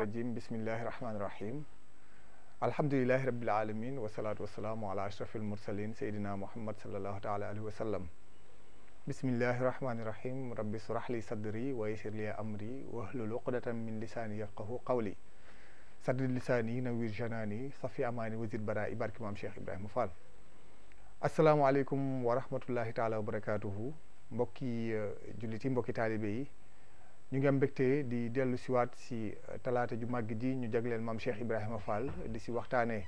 rajim bismillahi rahmani rahim alhamdulillahi rabbil alamin wasalaatu wasalaamu ala ashrafil mursalin sayidina muhammad sallallahu taala alayhi wa sallam bismillahi rahmani rahim rabbi surah li sadri wa yassir li amri wahlul uqdatan min lisaani yafqahu qawli sadri lisaani nawir janaani safi amaani wazir bara ibarki maam Cheikh Ibrahima Fall asalaamaaleykum wa rahmatullahi taala wa barakatuhu mbokki julliti mbokki taalibe yi ñu ngi am mbégte di dellu siwaat si talaata ju màgg ji ñu jagleel maam Cheikh Ibrahima Fall di si waxtaanee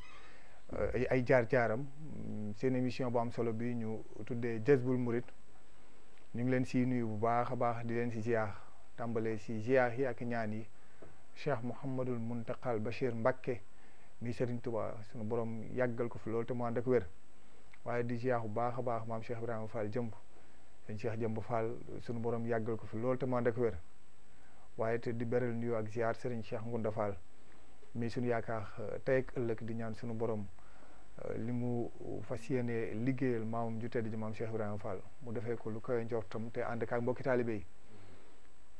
ay jaar-jaaram seen émission bu am solo bi ñu tuddee Jazboul Mouride ñu ngi leen si nuyu bu baax a baax di leen si ziar tàmbalee si ziar yi ak ñaan yi Cheikh Mouhamadul Muntaqal Bachir Mbacké mi Serigne Touba sunu borom yàggal ko fi loolu te mu ànd ak wér waaye di ziar bu baax a baax maam Cheikh Ibrahima Fall jëmb sëñ Cheikh Jëmb Fall sunu borom yàggal ko fi loolu te mu ànd ak wér waaye te di beral nuyu ak ziar Serigne Cheikh Ngunda Fall mi sunu yaakaar tey ak ëllëg di ñaan sunu borom li mu fas yéene liggéeyal maamam ju tedd ji maam Cheikh Ibrahima Fall mu defee ko lu koy njortam te ànd ak mbokki taalibe yi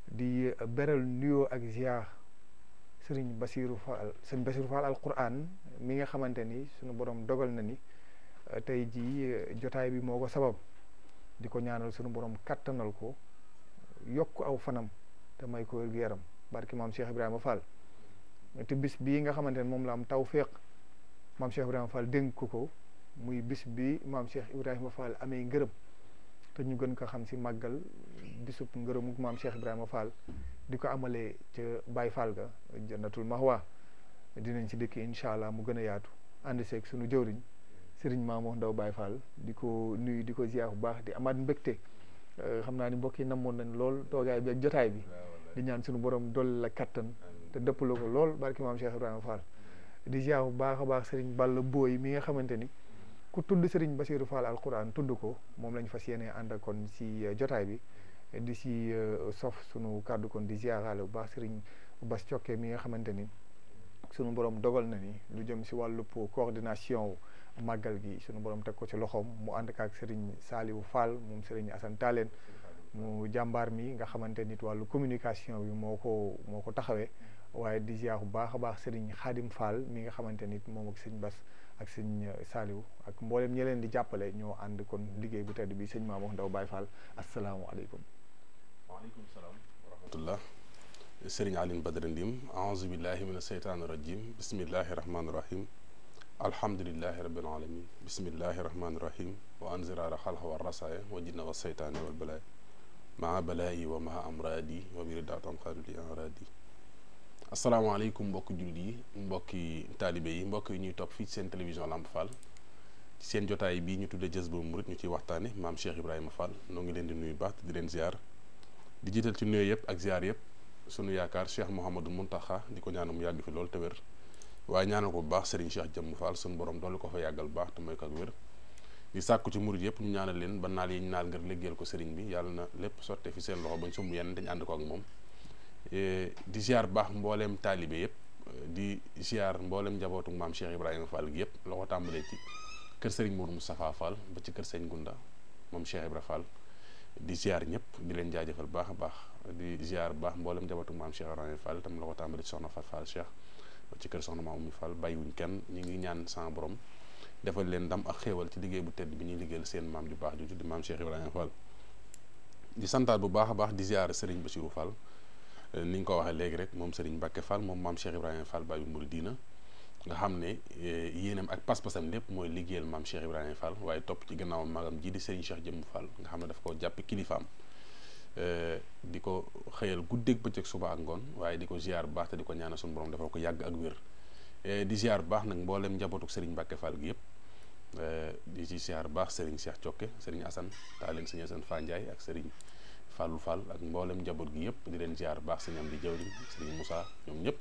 di beral nuyoo ak ziar Serigne Bassirou Fall Serigne Bassirou Fall alquran mi nga xamante ni sunu borom dogal na ni tey jii jotaay bi moo ko sabab di ko ñaanal sunu borom kattanal ko yokk aw fanam te may ko wér-gu-yaram barki maam Cheikh Ibrahima Fall te bis bii nga xamante ne moom la am tawféex maam Cheikh Ibrahima Fall dénk ko muy bis bi maam Cheikh Ibrahima Fall amee ngërëm te ñu gën ko xam si màggal bisub ngërëmu maam Cheikh Ibrahima Fall di ko amalee ca Baye Fall ga Jannatul Mahwa dinañ si dëkk incha allah mu gën a yaatu ànd seeg sunu jëwriñ Serigne Mamadou Ndaw Baye Fall di ko nuyu di ko ziar bu baax di amaat mbégte xam naa ni mbokk yi namoon nañ lool toogaay bi ak jotaay bi di ñaan suñu borom dolli la kattan te dëppaloo ko lool barki maam Cheikh Ibrahima Fall di ziar bu baax a baax Serigne Balla Boy mi nga xamante ni ku tudd Serigne Bassirou Fall alquran tudd ko moom lañ fas yéene ànd ak kon si jotaay bi di si sof sunu kàddu kon di ziaraale bu baax Serigne Bass Thiocké mi nga xamante ni sunu borom dogal na ni lu jëm si wàllu coordination màggal gi sunu borom teg ko ci loxoom mu ànd ak Serigne Saliou Fall moom Serigne Assane Talen mu jàmbaar mi nga xamante nit wàllu communication bi moo ko taxawee waaye di ziar bu baax a baax Serigne Khadim Fall mi nga xamante nit moom ak Serigne Bass ak Serigne Saliou ak mboolem ñi leen di jàppale ñoo ànd kon liggéey bu tedd bi Serigne Mamadou Ndaw Baye Fall asalaamualeykum. waaleykum salaam wa rahmatullah. Serigne Aline Badara Ndim aouzu billahi mina seytaani rajim bismillahi rahmaani rahim. alhamdulillahi rabbil alamin bismillahi rahmani rahim wa anzirara xalxa wa rasaaya wa jinna wa seytaani wal balaay maa balaayi wa maa amraadi wa biridaatam xaaruli enraadi asalaamaaleykum mbokki jullit yi mbokki taalibe yi mbokk yi ñuy topp fii ci seen télévision Lamp Fall ci seen jotaay bii ñu tuddee Jazboul Mouride ñu ciy waxtaane maam Cheikh Ibrahima Fall noo ngi leen di nuyu baax di leen ziar di jiital ci nuyu yëpp ak ziar yëpp sunu yaakaar Cheikh Mouhamadou Mountakha di ko ñaanal mu yàgg fi loolu te wér waaye ñaanal ko bu baax Serigne Cheikh Jëmm Fall suñu borom dolli ko fa yàggal bu baax te mooy ko ak wér di sàkku ci murid yëpp ñu ñaanal leen ba naal yi ñu naal ngir liggéeyal ko Serigne bi yàlla na lépp sotte fi seen loxo bañ sumb yenn dañu ànd ko ak moom di ziar bu baax mbooleem taalibe yëpp di ziar mbooleem njabootu maam Cheikh Ibrahima Fall gi yëpp la ko tàmbalee ci kër Serigne Mourou Moustapha Fall ba ci kër Serigne Gunda moom Cheikh Ibrahima Fall di ziar ñëpp di leen jaajëfal baax a baax di ziar bu baax mbooleem njabootu maam Cheikh Ibrahima Fall tam la ko tàmbalee ci soxna Fat Fall Cheikh ci kër soxna Maam Oumy Fall bàyyiwuñ kenn ñu ngi ñaan sama borom defal leen ndam ak xéewal ci liggéey bu tedd bi ñuy liggéeyal seen maam ju baax ju tudd maam Cheikh Ibrahima Fall di santaat bu baax a baax di ziar Serigne Bassirou Fall ni ñu ko waxee léegi rek moom Serigne Mbacké Fall moom maam Cheikh Ibrahima Fall Baabul Muridiina nga xam ne yéenam ak pas-pasam lépp mooy liggéeyal maam Cheikh Ibrahima Fall waaye topp ci gannaawam magam ji di Serigne Cheikh Jëmm Fall nga xam ne daf ko jàppe kilifaam di ko xëyal guddeeg bëccëg suba ak ngoon waaye di ko ziar bu baax te di ko ñaanal suñu borom defal ko yàgg ak wér di ziar bu baax nag mboolem njabootuk Serigne Mbacké Fall gi yëpp di ci ziar bu baax Serigne Cheikh Thiocké Serigne Assane Talen Serigne Assane Fa Ndiaye ak Serigne Fallou Fall ak mboolem njaboot gi yëpp di leen ziar bu baax Serigne Amdi Jawriñ Serigne Moussa ñoom ñëpp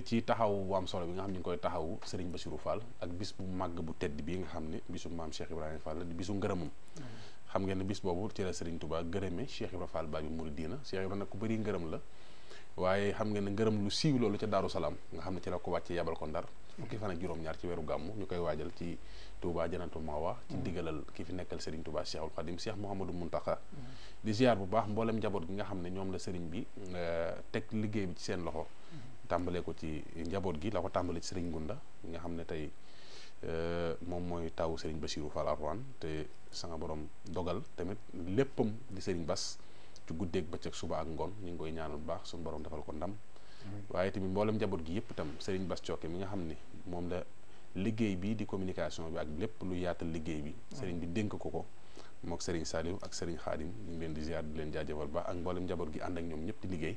ci taxaw bu am solo bi nga xam ñu ngi koy taxawu Serigne Bassirou Fall ak bis bu màgg bu tedd bii nga xam ne bisu maam Cheikh Ibrahima Fall la di bisu ngërëmam xam ngeen ne bis boobu ci la Serigne Touba gërëme Cheikh Ibrahima Fall Baabul Muridiina Cheikh Ibrahima nag ku bëri ngërëm la waaye xam ngeen ne ngërëm lu siiw loolu ca Daaru Salaam nga xam ne ci la ko wàcce yabal ko Ndar fukki fan ak juróom-ñaar ci weeru gàmmu ñu koy waajal ci Touba Jannatul Mahwa ci ndigalal ki fi nekkal Serigne Touba Cheikhul Khadim Cheikh Mouhamadou Mountakha di ziar bu baax mboolem njaboot gi nga xam ne ñoom la Serigne bi teg liggéey bi ci seen loxo tàmbalee ko ci njaboot gi la ko tàmbalee ci sëriñ Ngunda nga xam ne tey moom mooy tawu sëriñ Bassirou Fall Alxuraan te sama borom dogal tamit léppam di sëriñ Bass ci guddeeg bëccëg suba ak ngoon ñu ngi koy ñaanal bu baax suñu borom defal ko ndam waaye tamit mboolem njaboot gi yëpp itam sëriñ Bass Thioké mi nga xam ne moom la liggéey bi di communication bi ak lépp lu yaatal liggéey bi sëriñ bi dénk ko mook sëriñ Saliou ak sëriñ Xaadim ñu ngi leen di ziar di leen jaajëfal baax ak mboolem njaboot gi ànd ak ñoom ñëpp di liggéey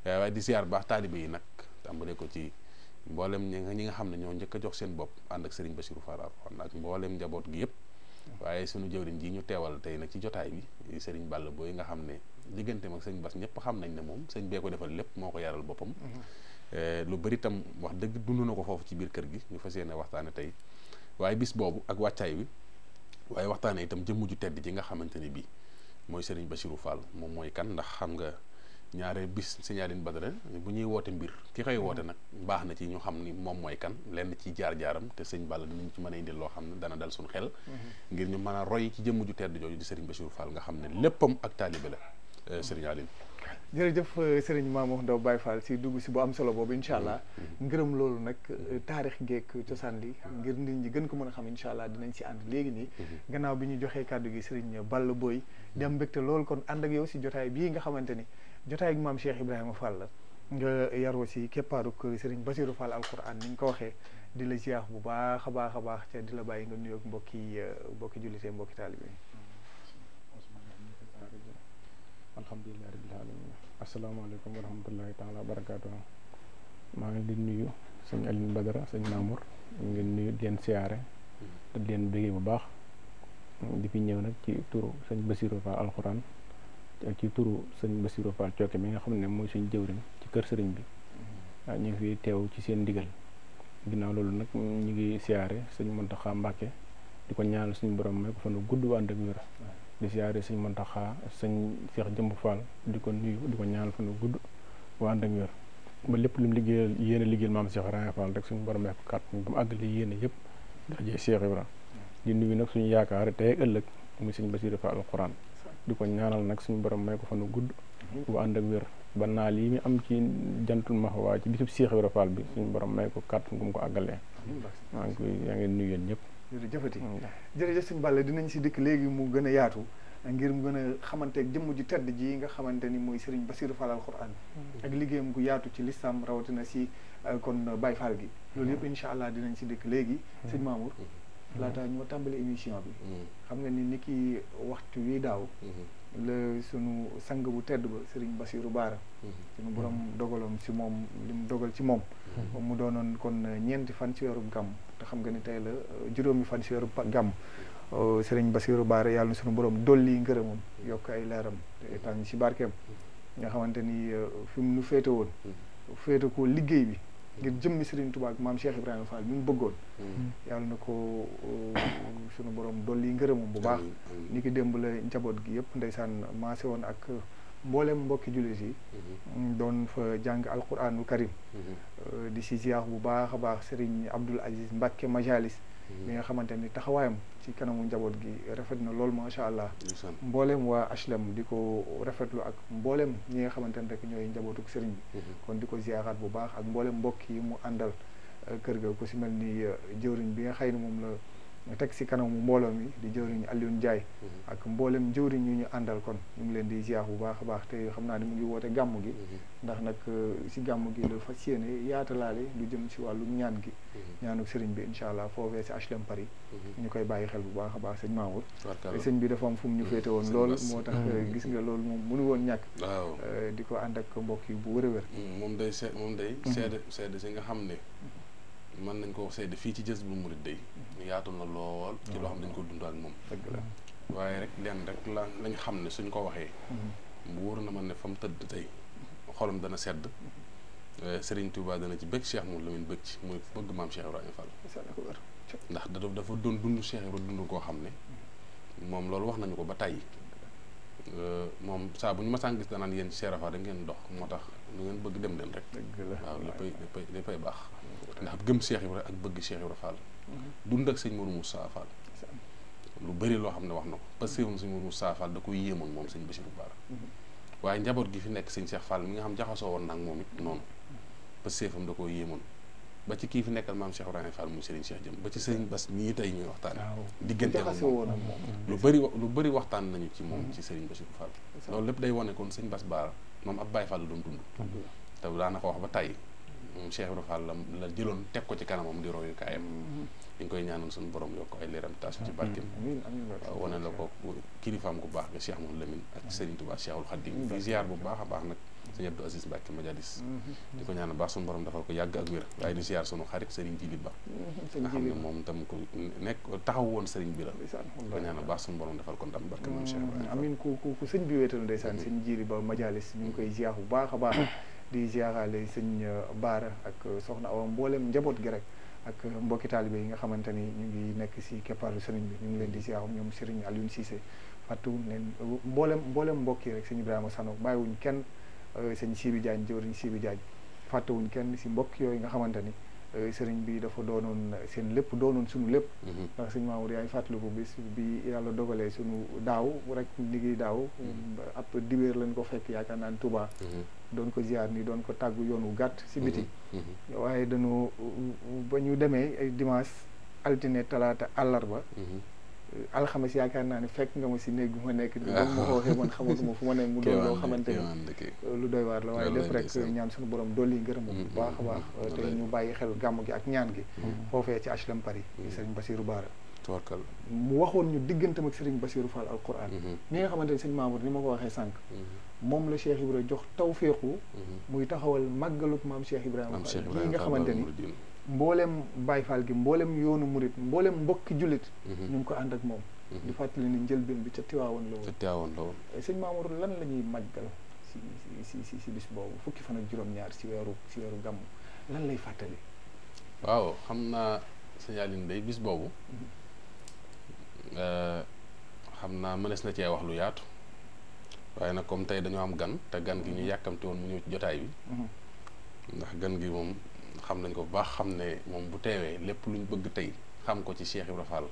waaye di ziar baax taalibe yi nag tàmbale ko ci mboolem ñi nga xam ne ñoo njëkk a jox seen bopp ànd ak sëriñ Bassirou Fall Alxuraan ak mboolem njaboot gi yëpp waaye suñu jëwriñ ji ñu teewal tey nag ci jotaay bi sëriñ Balla Boy nga xam ne diggante mag sëriñ Bass ñëpp xam nañ ne moom sëñ bee ko defal lépp moo ko yaral boppam lu bëri tam wax dëgg dund na ko foofu ci biir kër gi ñu fas yéene waxtaane tey waaye bis boobu ak wàccaay wi waaye waxtaane itam jëmm ju tedd ji nga xamante ni bii mooy sëriñ Bassirou Fall moom mooy kan ndax xam nga ñaare bis Sëñ Aline Badara bu ñuy woote mbir ki koy woote nag baax na ci ñu xam ni moom mooy kan lenn ci jaar-jaaram te sëñ Balla dinañ ci mën a indil loo xam ne dana dal suñu xel ngir ñu mën a roy ci jëmm ju tedd jooju di sëriñ Bassirou Fall nga xam ne léppam ak taalibe la sëriñ Aline jërëjëf sëriñ Mamour Ndaw Baye Fall si dugg si bu am solo boobu incha allah ngërëm loolu nag taarix geek cosaan li ngir nit ñi gën ko mën a xam incha allah dinañ si ànd léegi nii gannaaw bi ñu joxee kàddu gi sëriñ Balla Boy di am mbégte loolu kon ànd ak yow si jotaay bii nga xamante ni jotaay ak maam Cheikh Ibrahima Fall la nga yaroo si keppaaruk sëriñ Bassirou Fall Alxuraan ni ñu ko waxee di la ziar bu baax a baax a baax te di la bàyyi nga nuyoog mbokki jullite mbokki taalibe alhamdulilah rabbil alamin asalaamaaleykum wa rahmatullahi taala wa barakaatu maa ngi leen di nuyu sëñ Aline Badara sëñ Mamour ñu ngi nuyu di leen siyaare te di leen bëggee bu baax di fi ñëw nag ci turu sëñ Bassirou Fall Alxuraan ak ci turu sëñ Bassirou Fall Thioké mi nga xam ne mooy suñ jëwriñ ci kër sëriñ bi waaw ñu ngi fi teew ci seen ndigal ginnaaw loolu nag ñu ngi siyaare sëñ Mountakha Mbacké di ko ñaanal suñu borom may ko fan gudd ànd ak wér di siyaare sëñ Mountakha sëñ Cheikh Jëmb Fall di ko nuyu di ko ñaanal fan gudd waa ànd ak wér ba lépp lu mu liggéeyal yéene liggéeyal maam Cheikh Ibrahima Fall rek suñu borom may ko kàttan ba mu àggale yéene yëpp dajee Cheikh Ibrahima di nuyu nag suñu yaakaar tey ak ëllëg muy sëñ Bassirou Fall Alxuraan di ko ñaanal nag suñu borom may ko fan gudd bu ànd ak wér ba naa lii mi am ci jantul maxawaa ci bisub Cheikh Ibrahima Fall bi suñu borom may ko kàttan gu mu ko àggalee maa ngi koy yaa ngi nuyu yéen ñëpp jërëjëfati jërëjëf sëñ Balla dinañ si dikk léegi mu gën a yaatu ngir mu gën a xamanteeg jëmm ju tedd ji nga xamante ni mooy sëriñ Bassirou Fall Alxuraan ak liggéeyam gu yaatu ci lislam rawatina si kon Baye Fall gi loolu yëpp incha allah dinañ si dikk léegi sëñ Mamour laata ñoo tàmbali émission bi xam nga ni ki waxtu wi daaw la sunu sang bu tedd ba sëriñ Bassirou Bara sunu borom dogaloon si moom li mu dogal ci moom mu doonoon kon ñeenti fan ci weeru gàmm te xam nga ni tey la juróomi fan ci weeru gàmm sëriñ Bassirou Bara yàlla na sunu borom dolli ngërëmam yokk ay leeram te tàng si barkeem nga xamante ni fi mu nu féete woon féete ko liggéey bi ngir jëmmi Sëriñ Tuubaa ak maam Cheikh Ibrahima Fall mi mu bëggoon yàlla na ko sunu borom dolli ngërëmam bu baax ni ki démb la njaboot gi yëpp ndeysaan maase woon ak mboolem mbokki jullit yi doon fa jàng alquraanu karim di si ziar bu baax a baax Sëriñ Abdoul Aziz Mbacké Majalis mi nga xamante ni taxawaayam ci kanamu njaboot gi rafet na lool macha allah mboolem waa HLM di ko rafetlu ak mboolem ñi nga xamante ne rek ñooy njabootuk sëriñ bi kon di ko ziaraat bu baax ak mboolem mbokk yi mu àndal kër ga ku si mel ni jëwriñ bi nga xëy na moom la teg si kanamu mbooloo mi di jëwriñ Alioune Ndiaye ak mboolem jëwriñ yu ñu àndal kon ñu ngi leen di ziar bu baax a baax te xam naa ni mu ngi woote gàmm gi ndax nag si gàmm gi la fas yéene yaatalaale lu jëm si wàllu ñaan gi ñaanu sëriñ bi incha allah foofee si HLM Paris ñu koy bàyyi xel bu baax a baax sëñ Mamour sëñ bi dafa am fu mu ñu féete woon lool moo tax gis nga loolu moom mënu woon ñàkk di ko ànd ak mbokk yi bu wër a wër moom day seede si nga xam ne mën nañ ko seede fii ci Jazbul Murid day yaatu na lool ci loo xam dañ ko dund ak moom dëgg la waaye rek lenn rek lañ xam ne suñ ko waxee mu wóor na man ne fa mu tëdd tey xolam dana sedd Serigne Touba dana ci bëgg Cheikh Mouhamadou Lamine bëgg ci muy bëgg maam Cheikh Ibrahima Fall ndax dafa doon dund Cheikh Ibrahima dund koo xam ne moom loolu wax nañu ko ba tàyyi moom saa bu ñu masaan gis danaan yéen ci Cheikh Rafa da ngeen dox moo tax lu ngeen bëgg dem leen rek waaw léppay baax ndax gëm Cheikh Ibrahima ak bëgg Cheikh Ibrahima Fall dund ak sëñ Mourou Moussa Fall lu bëri loo xam ne wax na ko parce que moom sëñ Mourou Moussa Fall da koy yéemoon moom sëñ Bassirou Bara waaye njaboot gi fi nekk sëñ Cheikh Fall mi nga xam jaxasoo woon nag moom it noonu parce que seefam da koo yéemoon ba ci kii fi nekkal maam Cheikh Ibrahima Fall muy Serigne Cheikh Jëm ba ci Serigne Bass mii tey ñuy waxtaan diggante moom lu bëri waxtaan nañu ci moom ci Serigne Bassirou Fall loolu lépp day wane kon sëñ Bass Baara moom ab Baye Fall la doon dund te daanaka wax ba tey moom Cheikh Ibrahima Fall la jëloon teg ko ci kanamam di royukaayam ñu ngi koy ñaanal suñu borom yokk ay leeram taasu ci barkeem waaw wane la ko kilifaam gu baax nga Cheikh Mouhamadou Lamine ak Serigne Touba Cheikhul Khadim di ziar bu baax a baax nag sëñ Abdou Aziz Mbacke Madialis di ko ñaanal baax suñu borom defal ko yàgg ak wér waaye di ziar sunu xarit Serigne Djili Ba nga xam ne moom tam ko nekk taxaw woon Serigne bi la di ko ñaanal baax suñu borom defal ko ndam barke moom Cheikh Ibrahima amin ku sëñ bi wéetal ndeysaan sëñ Djili Ba Madialis ñu ngi koy ziar bu baax a baax di ziarale sëñ Baara ak soxna Awa mboolem njaboot gi rek ak mbokki taalibe yi nga xamante ni ñu ngi nekk si keppaaru sëriñ bi ñu ngi leen di ziar ñoom Serigne Alioune Cissé fàttewuñ leen mboolem mbokk yi rek sëñ Ibrahima Sano bàyyiwuñ kenn sëñ Sibi Diagne jëwriñ Sibi Diagne fàttewuñ kenn si mbokk yooyu nga xamante ni sëriñ bi dafa doonoon seen lépp doonoon suñu lépp ndax sëñ Mamour yaay fàttaliku bis bi yàlla dogalee suñu daaw rek liggéey daaw ab dibéer lañ ko fekk yaakaar naa ne Touba doon ko ziar ni doon ko tàggu yoon wu gàtt si biti waaye dañu ba ñu demee ay dimanche altine talaata àllarba alxames yaakaar naa ne fekk nga ma si néeg bi ma nekk ni doon ma xooxee man xamatuma fu ma ne mu doon loo xamante ni lu doy waar la waaye lépp rek ñaan suñu borom dolli ngërëm bu baax a baax te ñu bàyyi xel gàmm gi ak ñaan gi foofee ci HLM Paris Serigne Bassirou Bara mu waxoon ñu diggantam ak Serigne Bassirou Fall alquran ñi nga xamante ni sëñ Mamour ni ma ko waxee sànq moom la Cheikh Ibrahima jox tawféexu muy taxawal màggaluk maam Cheikh Ibrahima Fall yi nga xamante ni mboolem Baye Fall gi mboolem yoonu murit mboolem mbokki jullit ñu ngi ko ànd ak moom di fàttali ni njëlbeen bi ca Tiwaawoon la woon sëñ Mamour lan la ñuy màggal si bis boobu fukki fan ak juróom-ñaar si weeru gàmm lan lay fàttali waaw xam naa sëñ Aline day bis boobu xam naa mënees na cee wax lu yaatu waaye nag comme tey dañoo am gan te gan gi ñu yàkkamte woon mu ñëw ci jotaay bi ndax gan gi moom xam nañ ko bu baax xam ne moom bu teewee lépp luñ bëgg tey xam ko ci Cheikh Ibrahima Fall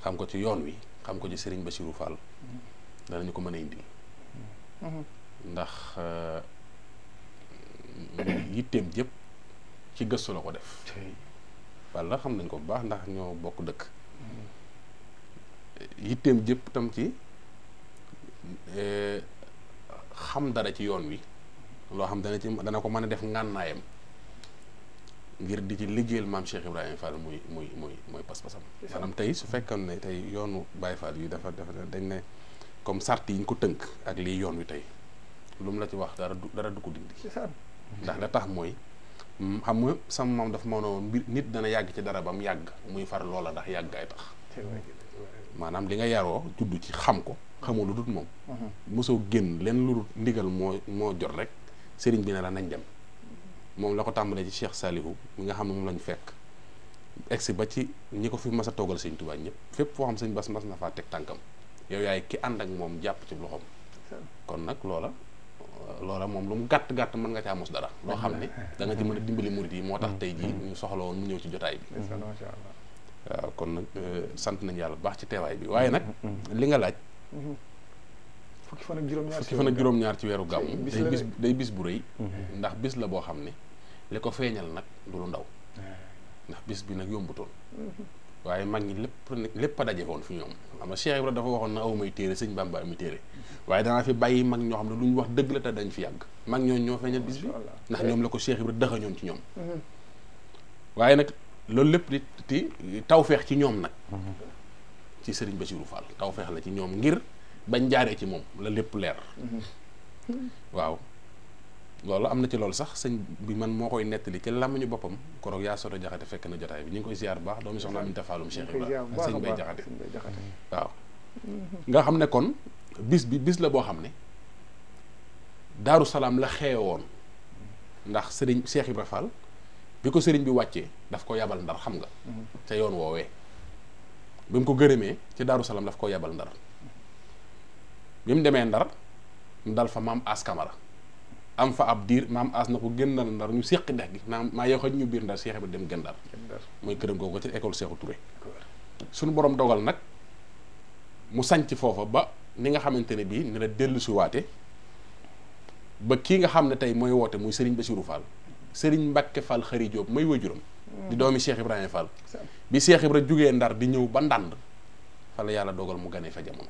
xam ko ci yoon wi xam ko ci Serigne Bassirou Fall danañu ko mën a indil ndax yitteem jëpp ci gëstu la ko def walla xam nañ ko bu baax ndax ñoo bokk dëkk yitteem jëpp tam ci xam dara ci yoon wi loo xam dana ko mën a def ngànnaayam ngir di ci liggéeyal maam Cheikh Ibrahima Fall muy pas-pasam maanaam tey su fekkoon ne tey yoonu Baye Fall yi dafa dañ ne comme sart yi ñu ko tënk ak lii yoon wi tey lu mu la ci wax dara du ko dindi ndax la tax mooy xam nga sama maam dafa ma woon mbir nit dana yàgg ci dara ba mu yàgg muy far loola ndax yàggaay tax maanaam li nga yaroo judd ci xam ko xamoo lu dut moom mosoo génn leen lu dut ndigal moo jot rek sëriñ bi ne la nañ dem moom la ko tàmbalee ci Cheikh Salihu mi nga xam ne moom lañu fekk egsi ba ci ñi ko fi mas a toogal sëñ Tuubaa ñëpp fépp foo xam sëñ Bass mas na faa teg tànkam yow yaay ki ànd ak moom jàpp ci loxoom kon nag loola moom lu mu gàtt mën nga caa mos dara loo xam ne da nga ci mën a dimbali murit yi moo tax tey jii ñu soxla woon mu ñëw ci jotaay bi waaw kon nag sant nañu yàlla bu baax ci teewaay bi waaye nag li nga laaj fukki fan ak juróom-ñaar ci weeru gàmmu day bis bu rëy ndax bis la boo xam ne li ko feeñal nag du lu ndaw ndax bis bi nag yombutoon waaye mag ñi lépp a daje woon fi ñoom xam nga Cheikh Ibrahima dafa waxoon na aw may téere sëñ Bamba ami téere waaye danaa fi bàyyi mag ñoo xam ne lu ñu wax dëgg la te dañ fi yàgg mag ñoo feeñal bis bi ndax ñoom la ko Cheikh Ibrahima dëxañoon ci ñoom waaye nag loolu lépp di tawfeex ci ñoom nag ci Serigne Bassirou Fall tawfeex la ci ñoom ngir bañ jaaree ci moom la lépp leer waaw loolu am na ci loolu sax sëñ bi man moo koy nettali ci làmmiñu boppam koroog yaa soto jaxate fekk na jotaay bi ñu ngi koy ziar bu baax doomi soxna Aminta Fallum Cheikh Ibrahima sëñ bay jaxate waaw nga xam ne kon bis la boo xam ne Daaru Salaam la xeewoon ndax sëriñ Cheikh Ibrahima Fall bi ko sëriñ bi wàccee daf ko yabal ndar xam nga ca yoon woowee bi mu ko gërëmee ci Daaru Salaam daf ko yabal ndar bi mu demee ndar mu dal fa maam As Kamara am fa ab diir maam As na ko génnal ndar ñu séqi dex gi maa yoxoñ ñu biir ndar Cheikh bi dem gën ndar mooy këram googu ci école Cheikhou Touré suñu borom dogal nag mu sanc foofa ba ni nga xamante ne bii ni la dellu si waate ba kii nga xam ne tey mooy woote muy Serigne Bassirou Fall Serigne Mbacke Fall Xari Diop may wajuram di doomi Cheikh Ibrahima Fall bi Cheikh Ibrahima jugee Ndar di ñëw ba Ndànd fa la yàlla dogal mu gane fa jamono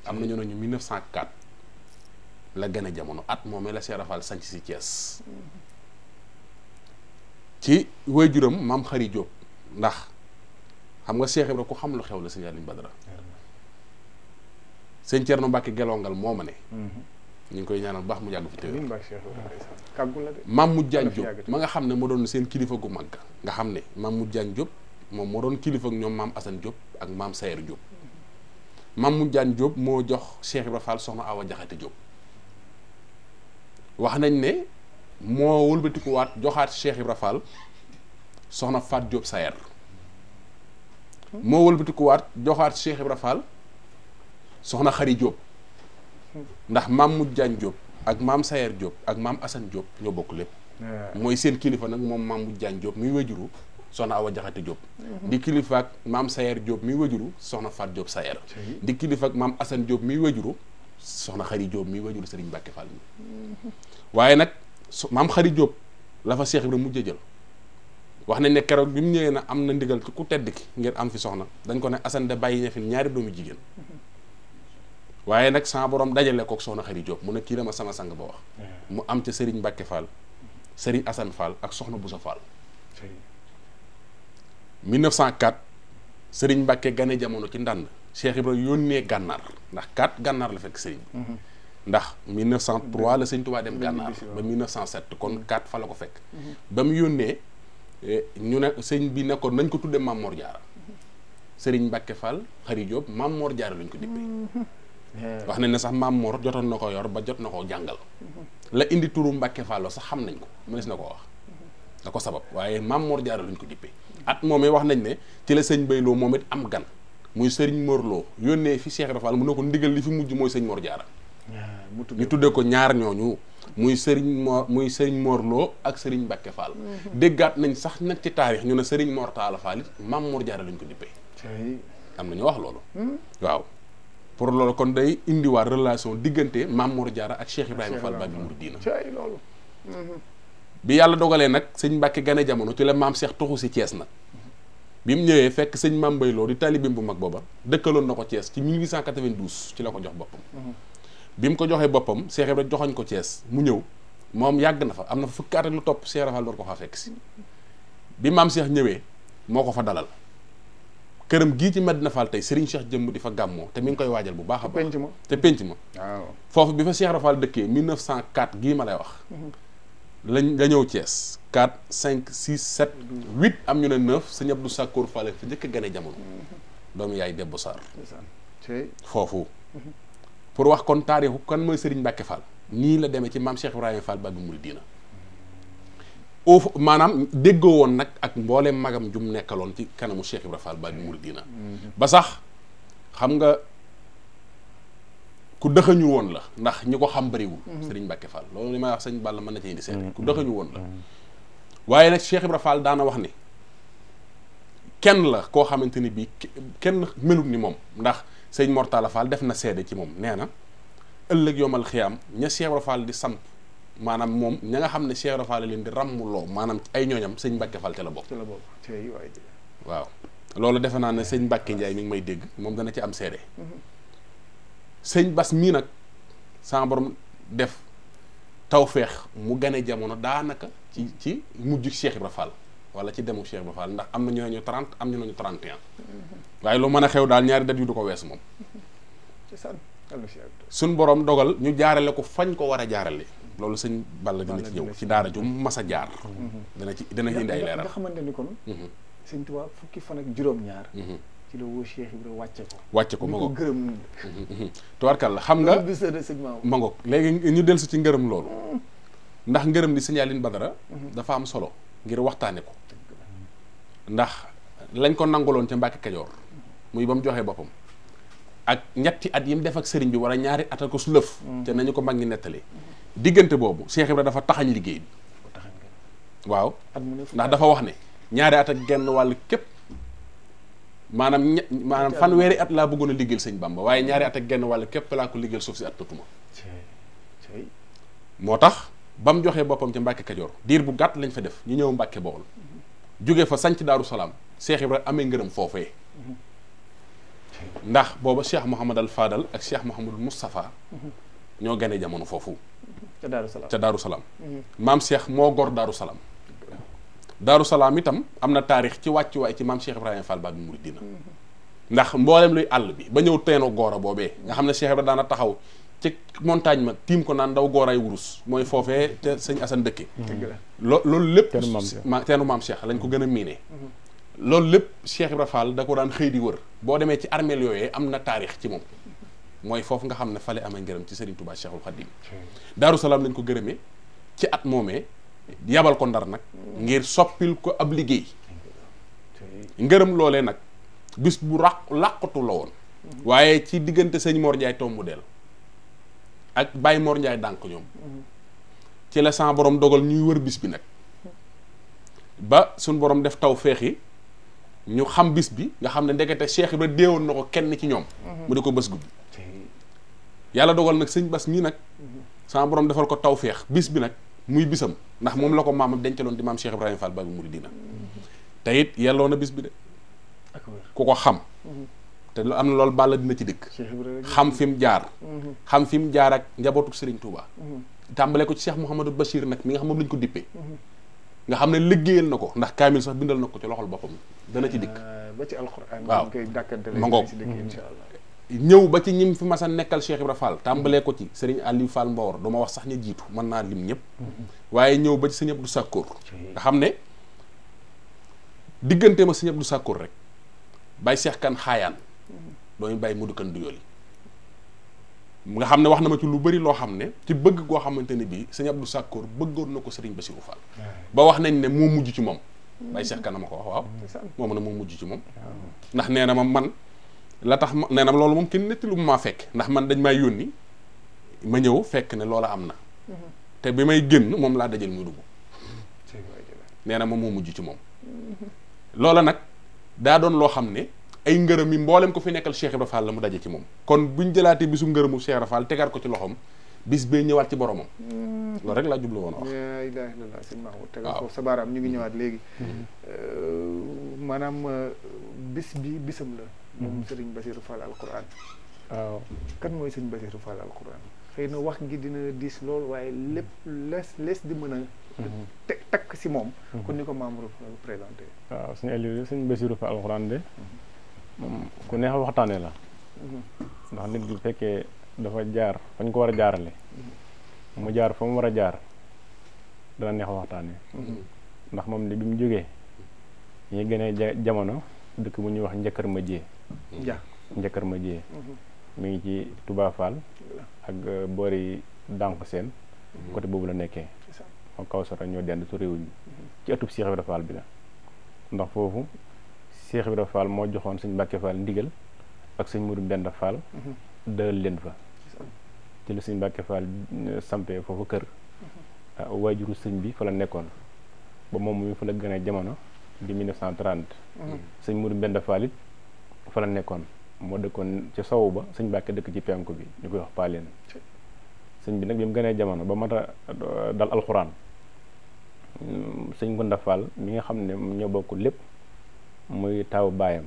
am na ñu ne ñu 1904 la gane jamono at moomee la Cheikh Fall sanc si Thiès ci wajuram maam Xari Diop ndax xam nga Cheikh Ibrahima ku xam lu xew la sëñ Aliou Badara sëñ Thierno Mbacke gelongal moo ma ne ñu ngi koy ñaanal baax mu yàgg fi téwér maam mu Diagne Diop ma nga xam ne moo doon seen kilifa gu mag nga xam ne maam mu Diagne Diop moom moo doon kilifa ak ñoom maam Assane Diop ak maam Sayer Diop maam mu Diagne Diop moo jox Cheikh Ibrahima Fall soxna Awa Jaxate Diop wax nañ ne moo wëlbatikuwaat joxaat Cheikh Ibrahima Fall soxna Fat Diop Sayer moo wëlbatikuwaat joxaat Cheikh Ibrahima Fall soxna Xari Diop ndax maam mu Diagne Diop ak maam Sayer Diop ak maam Assane Diop ñoo bokk lépp mooy seen kilifa nag moom maam mu Diagne Diop muy wajuru soxna Awa Jaxate Diop di kilifa ak maam Sayer Diop muy wajuru soxna Fat Diop Sayer di kilifa ak maam Assane Diop muy wajuru soxna Xari Diop muy wajuru Serigne Mbacke Fall mi waaye nag maam Xari Diop la fa Cheikh Ibrahima mujj jël wax nañ ne keroog bi mu ñëwee na am na ndigal ci ku tedd ki ngeen am fi soxna dañ ko ne Assane de bàyyi ña fi ñaari doomu jigéen waaye nag sama borom dajale kook soxna Xari Diop mu ne kii la ma sama sang ba wax mu am ca Serigne Mbacke Fall Serigne Assane Fall ak soxna Boussa Fall 1904 Serigne Mbacke gane jamono ci Ndànd Cheikh Ibrahima yónnee gànnaar ndax 4 gànnaar la fekk Serigne ndax 1903 la Sëñ Tuubaa dem gànnaar ba 1907 kon 4 fa la ko fekk ba mu yónnee ñu ne sëñ bi nekkoon nañ ko tudde Maam Mor Jaara Serigne Mbacke Fall Xari Diop Maam Mor Jaara lañ ko dippee wax nañ ne sax Maam Mor jotoon na ko yor ba jot na koo jàngal la indi turu Mbacke Fall sax xam nañ ko mënees na koo wax da ko sabab waaye Maam Mor Jaara lañ ko dippee at moomee wax nañ ne ci la sëñ Bayloo moom it am gan muy Serigne Mor Lo yónnee fi Cheikh Ibra Fall mu ne ko ndigal li fi mujj mooy sëñ Mor Jaara ñu tuddee ko ñaar ñooñu muy Serigne Mor Lo ak Serigne Mbacke Fall déggaat nañ sax nag ci taarix ñu ne Serigne Mor Talla Fall it Maam Mor Jaara lañ ko dippee am na ñu wax loolu waaw pour loolu kon day indiwaat relation diggante Maam Mor Jaara ak Cheikh Ibrahima Fall Babi Mouridina loolu bi yàlla dogalee nag sëñ Mbacke gane jamono ci la maam Cheikh tuxu si Thiès nag bi mu ñëwee fekk sëñ Mame Mbaye Lo di taalibeem bu mag booba dëkkaloon na ko Thiès ci 1892 ci la ko jox boppam bi mu ko joxee boppam Cheikh Ibrahima joxoñ ko Thiès mu ñëw moom yàgg na fa am na fa fukki at ak lu topp Cheikh Ibra Fall door ko faa fekk si bi maam Cheikh ñëwee moo ko fa dalal këram gii ci Medina Fall tey Serigne Cheikh jëmm di fa gàmmoo te mi ngi koy waajal bu baax a baax te penc ma waaw foofu bi fa Cheikh Ibra Fall dëkkee 1904 gii ma lay wax la ñëw Thiès 4 5 6 7 8 am ñu ne 9 sëñ Abdou Sakkour Fall fi njëkk a gane jamono doomu yaay Debbo Sarr foofu pour wax kon taarixu kan mooy Serigne Mbacke Fall nii la demee ci maam Cheikh Ibrahima Fall Babi Mouridina maanaam déggoo woon nag ak mbooleem magam jum nekkaloon ci kanamu Cheikh Ibrahima Fall Babi Mouridina ba sax xam nga ku dëxañu woon la ndax ñi ko xam bëriwul Serigne Mbacke Fall loolu li may wax sëñ Balla mën na ci indi seet ku dëxañu woon la waaye nag Cheikh Ibrahima Fall daana wax ni kenn la koo xamante ni bii kenn melut ni moom ndax sëñ Mor Talla Fall def na seede ci moom nee na ëllëg yomal xiyaam ña Cheikh Ibrahima Fall di samp maanaam moom ña nga xam ne Cheikh Ibrahima Fall leen di ràmmuloo maanaam ay ñooñam sëñ Mbacke Fall te la bokk waaw loolu defe naa ne sëñ Mbacke Ndiaye mi ngi may dégg moom dana ci am seede sëñ Bas mii nag sama borom def tawfeex mu gane jamono daanaka ci mujj Cheikh Ibrahima Fall wala ci demu Cheikh Ibrahima Fall ndax am na ñu ne ñu 30 am ñu ne ñu 31 waaye lu mën a xew daal ñaari dat yu du ko wees moom suñ borom dogal ñu jaarale ko fañ ko war a jaarale loolu sëñ Balla dina ci ñëw ci daara ju mas a jaar dana ci indi ay leeral nga xamante ni kon sëñ Tuubaa fukki fan ak juróom-ñaar ci la woo Cheikh Ibrahima wàcce ko ma ngoog gërëm tubaarkàlla xam nga ma ngoog léegi ñu dellu si ci ngërëm loolu ndax ngërëm li sëñ Aliou Badara dafa am solo ngir waxtaane ko ndax lañ ko nanguloon ca Mbàkke Kajoor muy ba mu joxee boppam ak ñetti at yi mu def ak sëriñ bi wala ñaari at ak ko su lëf te nañu ko mag ñi nettali diggante boobu Cheikh Ibrahima dafa taxañ liggéey bi waaw ndax dafa wax ne ñaari at ak genn wàll képp maanaam fanweeri at laa bëggoon a liggéeyal sëñ Bamba waaye ñaari at ak genn wàll képp laa ko liggéeyal suuf si at tatuma moo tax ba mu joxee boppam ca Mbàkke Kajoor diir bu gàtt lañ fa def ñu ñëw Mbàkke Bawol jóge fa sanc Daaru Salaam Cheikh Ibra amee ngërëm foofee ndax booba Cheikh Mouhamadal Fadal ak Cheikh Mouhamadul Moustapha ñoo gane jamono foofu ca Daaru Salaam maam Cheikh moo gor Daaru Salaam Daaru Salaam itam am na taarix ci wàccuwaay ci maam Cheikh Ibrahima Fall Baabul Muridiina ndax mboolem luy àll bi ba ñëw teeno goora boobee nga xam ne Cheikh Ibrahima daana taxaw ci montagne ma tiim ko naan ndaw gooraay wurus mooy foofee te sëñ Assane dëkke loolu lépp teenu maam Cheikh lañ ko gën a miinee loolu lépp Cheikh Ibrahima Fall da ko daan xëy di wër boo demee ci armeel yooyee am na taarix ci moom mooy foofu nga xam ne fale amee ngërëm ci Serigne Touba Cheikhul Khadim Daaru Salaam lañ ko gërëmee ci at moomee yabal ko Ndar nag ngir soppil ko ab liggéey ngërëm loolee nag bis bu làqatu la woon waaye ci diggante sëñ Mor Ndiaye tombu del ak Baye Mor Ndiaye dànk ñoom ci la sa borom dogal ñuy wër bis bi nag ba suñ borom def taw feexi ñu xam bis bi nga xam ne ndekete Cheikh Ibra déewoon na ko kenn ci ñoom mu di ko bés guddi yàlla dogal nag sëñ Bass mii nag sa borom defal ko taw feex bis bi nag muy bisam ndax moom la ko maamam dencaloon di maam Cheikh Ibrahima Fall Baabul Muridiina te it yelloo na bis bi de ku ko xam te lu am na loolu bàlla dina ci dëkk xam fi mu jaar xam fi mu jaar ak njabootu Serigne Touba tàmbale ko ci Cheikh Mouhamadou Bachir nag mi nga xam moom lañ ko dippee nga xam ne liggéeyal na ko ndax kaamil sax bindal na ko ci loxol boppam dana ci dikk ba ci alxuraan waaw koy dàkkantele ma ngoog insha Allah ñëw ba ci ñim fi mas a nekkal Cheikh Ibra Fall tàmbalee ko ci Serigne Aliou Fall Mbawar duma wax sax ña jiitu mën naa lim ñëpp waaye ñëw ba ci Serigne Abdou Sakkour nga xam ne diggante ma Serigne Abdou Sakkour rek Baye Cheikh Kan xaayaan dooñu Baye Modou Kan du yooli nga xam ne wax na ma ci lu bari loo xam ne ci bëgg goo xamante ne bii Serigne Abdou Sakkour bëggoon na ko Serigne Bassirou Fall ba wax nañ ne moo mujj ci moom Baye Cheikh Kan ma ko wax waaw moom ne moo mujj ci moom ndax nee na ma man la tax ma nee na loolu moom kenn netti lu mu maa fekk ndax man dañ may yónni ma ñëw fekk ne loola am na te bi may génn moom laa dajal muy dugg nee na moom moo mujj ci moom loola nag daa doon loo xam ne ay ngërëm yi mboolem ko fi nekkal Cheikh Ibra Fall la mu daje ci moom kon buñ jëlaatee bisu ngërëmu Cheikh Ibra Fall tegaat ko ci loxoom bis bee ñëwaat ci boromam loolu rek laa jublu woon a wax la ilaha illallah sëñ Mahmoud tegal ko sa baaraam ñu ngi ñëwaat léegi maanaam bis bi bisam la moom Serigne Bassirou Fall alquran waaw kan mooy Serigne Bassirou Fall alquran xëy na wax gi dina diis lool waaye lépp lees di mën a te takk si moom kon ni ko membre présenté waaw suñu Aliou Serigne Bassirou Fall alquran de moom ku neex waxtaanee la ndax nit bu fekkee dafa jaar fañ ko war a jaarale mu jaar fa mu war a jaar dana neex waxtaanee ndax moom ne bi mu jógee ñuy gënee jamono dëkk bu ñuy wax njëkkër ma jee njëkkër ma jee mi ngi ci Touba Fall ak boori dànk seen côté boobu la nekkee moo kaw sota ñoo dend su réew mi ci ëttub Cheikh Ibra Fall bi la ndax foofu Cheikh Ibra Fall moo joxoon sëñ Mbàkke Fall ndigal ak sëñ Mourou Mbenda Fall dël leen fa ci la sëñ Mbàkke Fall sampee foofu kër waajuru sëñ bi fa la nekkoon ba moom mi fa la gën a jamono di 1930 sëñ Mourou Mbenda Fall it fa la nekkoon moo dëkkoon ci sowu ba sëñ Mbàkke dëkk ci penku bi ñu koy wax paaleen sëñ bi nag bi mu gënee jamono ba mat a dal alxuraan sëñ Ngunda Fall mi nga xam ne ñoo bokk lépp muy taaw baayam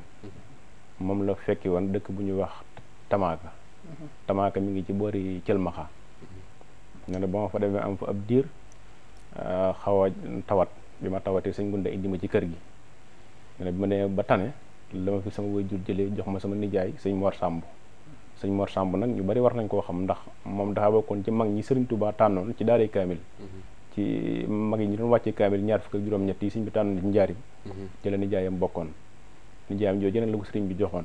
moom la fekki woon dëkk bu ñuy wax Tamaaka mi ngi ci boori Cëlmaxa ne na ba ma fa demee am fa ab diir xaw a tawat bi ma tawatee sëñ Ngunda indi ma ci kër gi ne bi ma demee ba tane la ma fi sama waajur jëlee jox ma sama nijaay sëñ Mor Samb nag ñu bari war nañ koo xam ndax moom dafa bokkoon ci mag ñi Sëriñ Tuubaa tànnoon ci daaray kaamil ci mag yi ñu doon wàccee kaamil 26 yi sëñ bi tànnoon ci njaarim ci la nijaayam bokkoon nijaayam jooju nag la ko sëriñ bi joxoon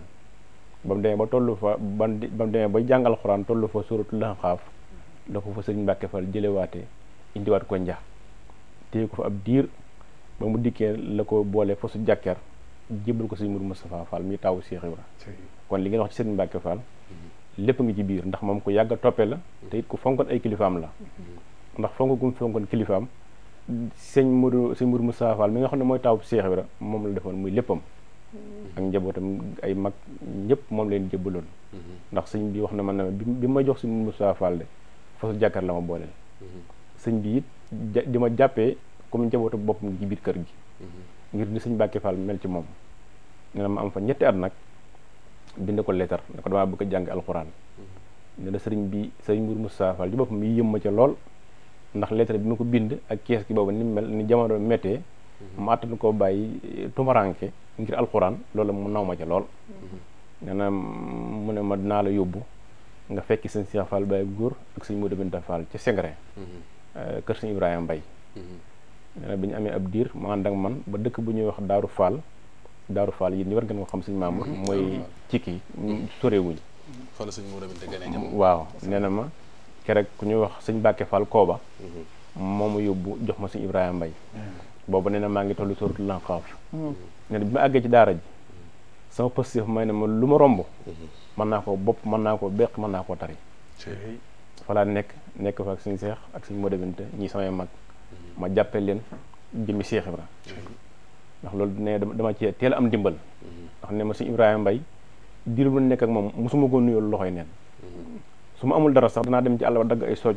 ba mu demee ba tollu fa ba mu demee ba jàngal Alxuraan tollu fa suratul Ahqaaf da ko fa sëriñ Mbàkke Fall jëlewaatee indiwaat ko njax téye ko fa ab diir ba mu dikkee la ko boole fa su jàkkeer jébbal ko sëñ Mourou Moustapha Fall mi taawu Cheikh Ibra kon li ngeen wax ci sëriñ Mbàkke Fall lépp ngi ci biir ndax moom ku yàgg a toppe la te it ku fonkoon ay kilifaam la ndax fonk gu mu fonkoon kilifaam sëñ Mourou Moustapha Fall mi nga xam ne mooy taawu Cheikh Ibra moom la defoon muy léppam ak njabootam ay mag ñëpp moom leen jébbaloon ndax sëñ bi wax na man na bi ma jox sëñ Moustapha Fall de fa su jàkkaar la ma booleel sëñ bi it di ma jàppee comme njabootu boppam gi ci biir kër gi ngir ni sëñ Mbàkke Fall mel ci moom. nee na ma am fa ñetti at nag bind ko leetar ne ko damaa bëgg a jàng alxuraan. nee na sëriñ Mourou Moustapha Fall ci boppam yi yëm ma ca lool ndax leetar bi ma ko bind ak kees gi boobu ni mel ni jamono méttee mu àttan koo bàyyi tumaranke ngir alxuraan loolu mu naw ma ca lool. nee na mu ne ma dinaa la yóbbu nga fekki sëñ Cheikh Fall Baye góor ak sëñ Modou Binta Fall ci Sengre kër sëñ Ibrahima Mbaye. nee na bi ñu amee ab diir mu ànd ak man ba dëkk bu ñuy wax Daaru Fall yéen ñi war ngeen ko xam sëñ Mamour mooy ci kii sorewuñ fa la sëñ Modou Binta gane jamono. waaw nee na ma keroog ku ñuy wax sëñ Mbàkke Fall Kooba moo ma yóbbu jox ma sëñ Ibrahima Mbaye. boobu nee na maa ngi tollu suratul Anqaaf. nee na bi ma àggee ci daara ji sama positif may ne ma lu ma romb mën naa koo bopp mën naa koo beq mën naa koo tari. fa laa nekk fa ak sëñ Seex ak sëñ Modou Binta ñii samay mag ma jàppee leen jëmmi Seex Ibra ndax loolu ne dama ci teel am dimbal ndax ne ma sëñ Ibrahima Mbaye diir bu nekk ak moom mosuma ko nuyoo loxoy neen su ma amul dara sax danaa dem ci àll ba dagg ay soj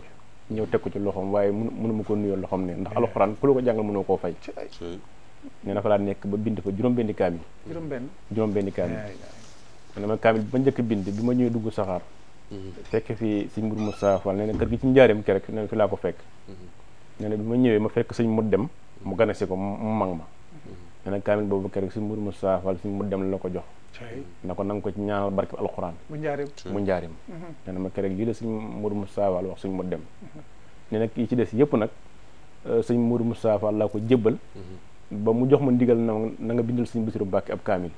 ñëw teg ko ci loxoom waaye mënuma ko nuyoo loxoom neen ndax alxuraan ku la ko jàngal mënoo koo fay. nee na fa laa nekk ba bind fa juróom-benni kaamil. juróom-benni kaamil. nee na ma kaamil bi ma njëkk bind bi ma ñëwee dugg saxaar fekk fii sëñ Mourou Moustapha Fall nee na kër gi ci njaareem ke rek nee na fi laa ko fekk. nee na bi ma ñëwee ma fekk sëñ mu dem mu ganesi ko mu mag ma. nee na kaamil boobu ke rek sëñ Mourou Moustapha Fall sëñ mu dem la ko jox. na ko nanga ko ci ñaanal barke alxuraan mu njaareem. nee na ma ke rek lii la sëñ Mourou Moustapha Fall wax sëñ mu dem. nee na kii ci des yëpp nag sëñ Mourou Moustapha Fall laa ko jébbal ba mu jox ma ndigal na nga bindal sëñ Bassirou Mbacke ab kaamil.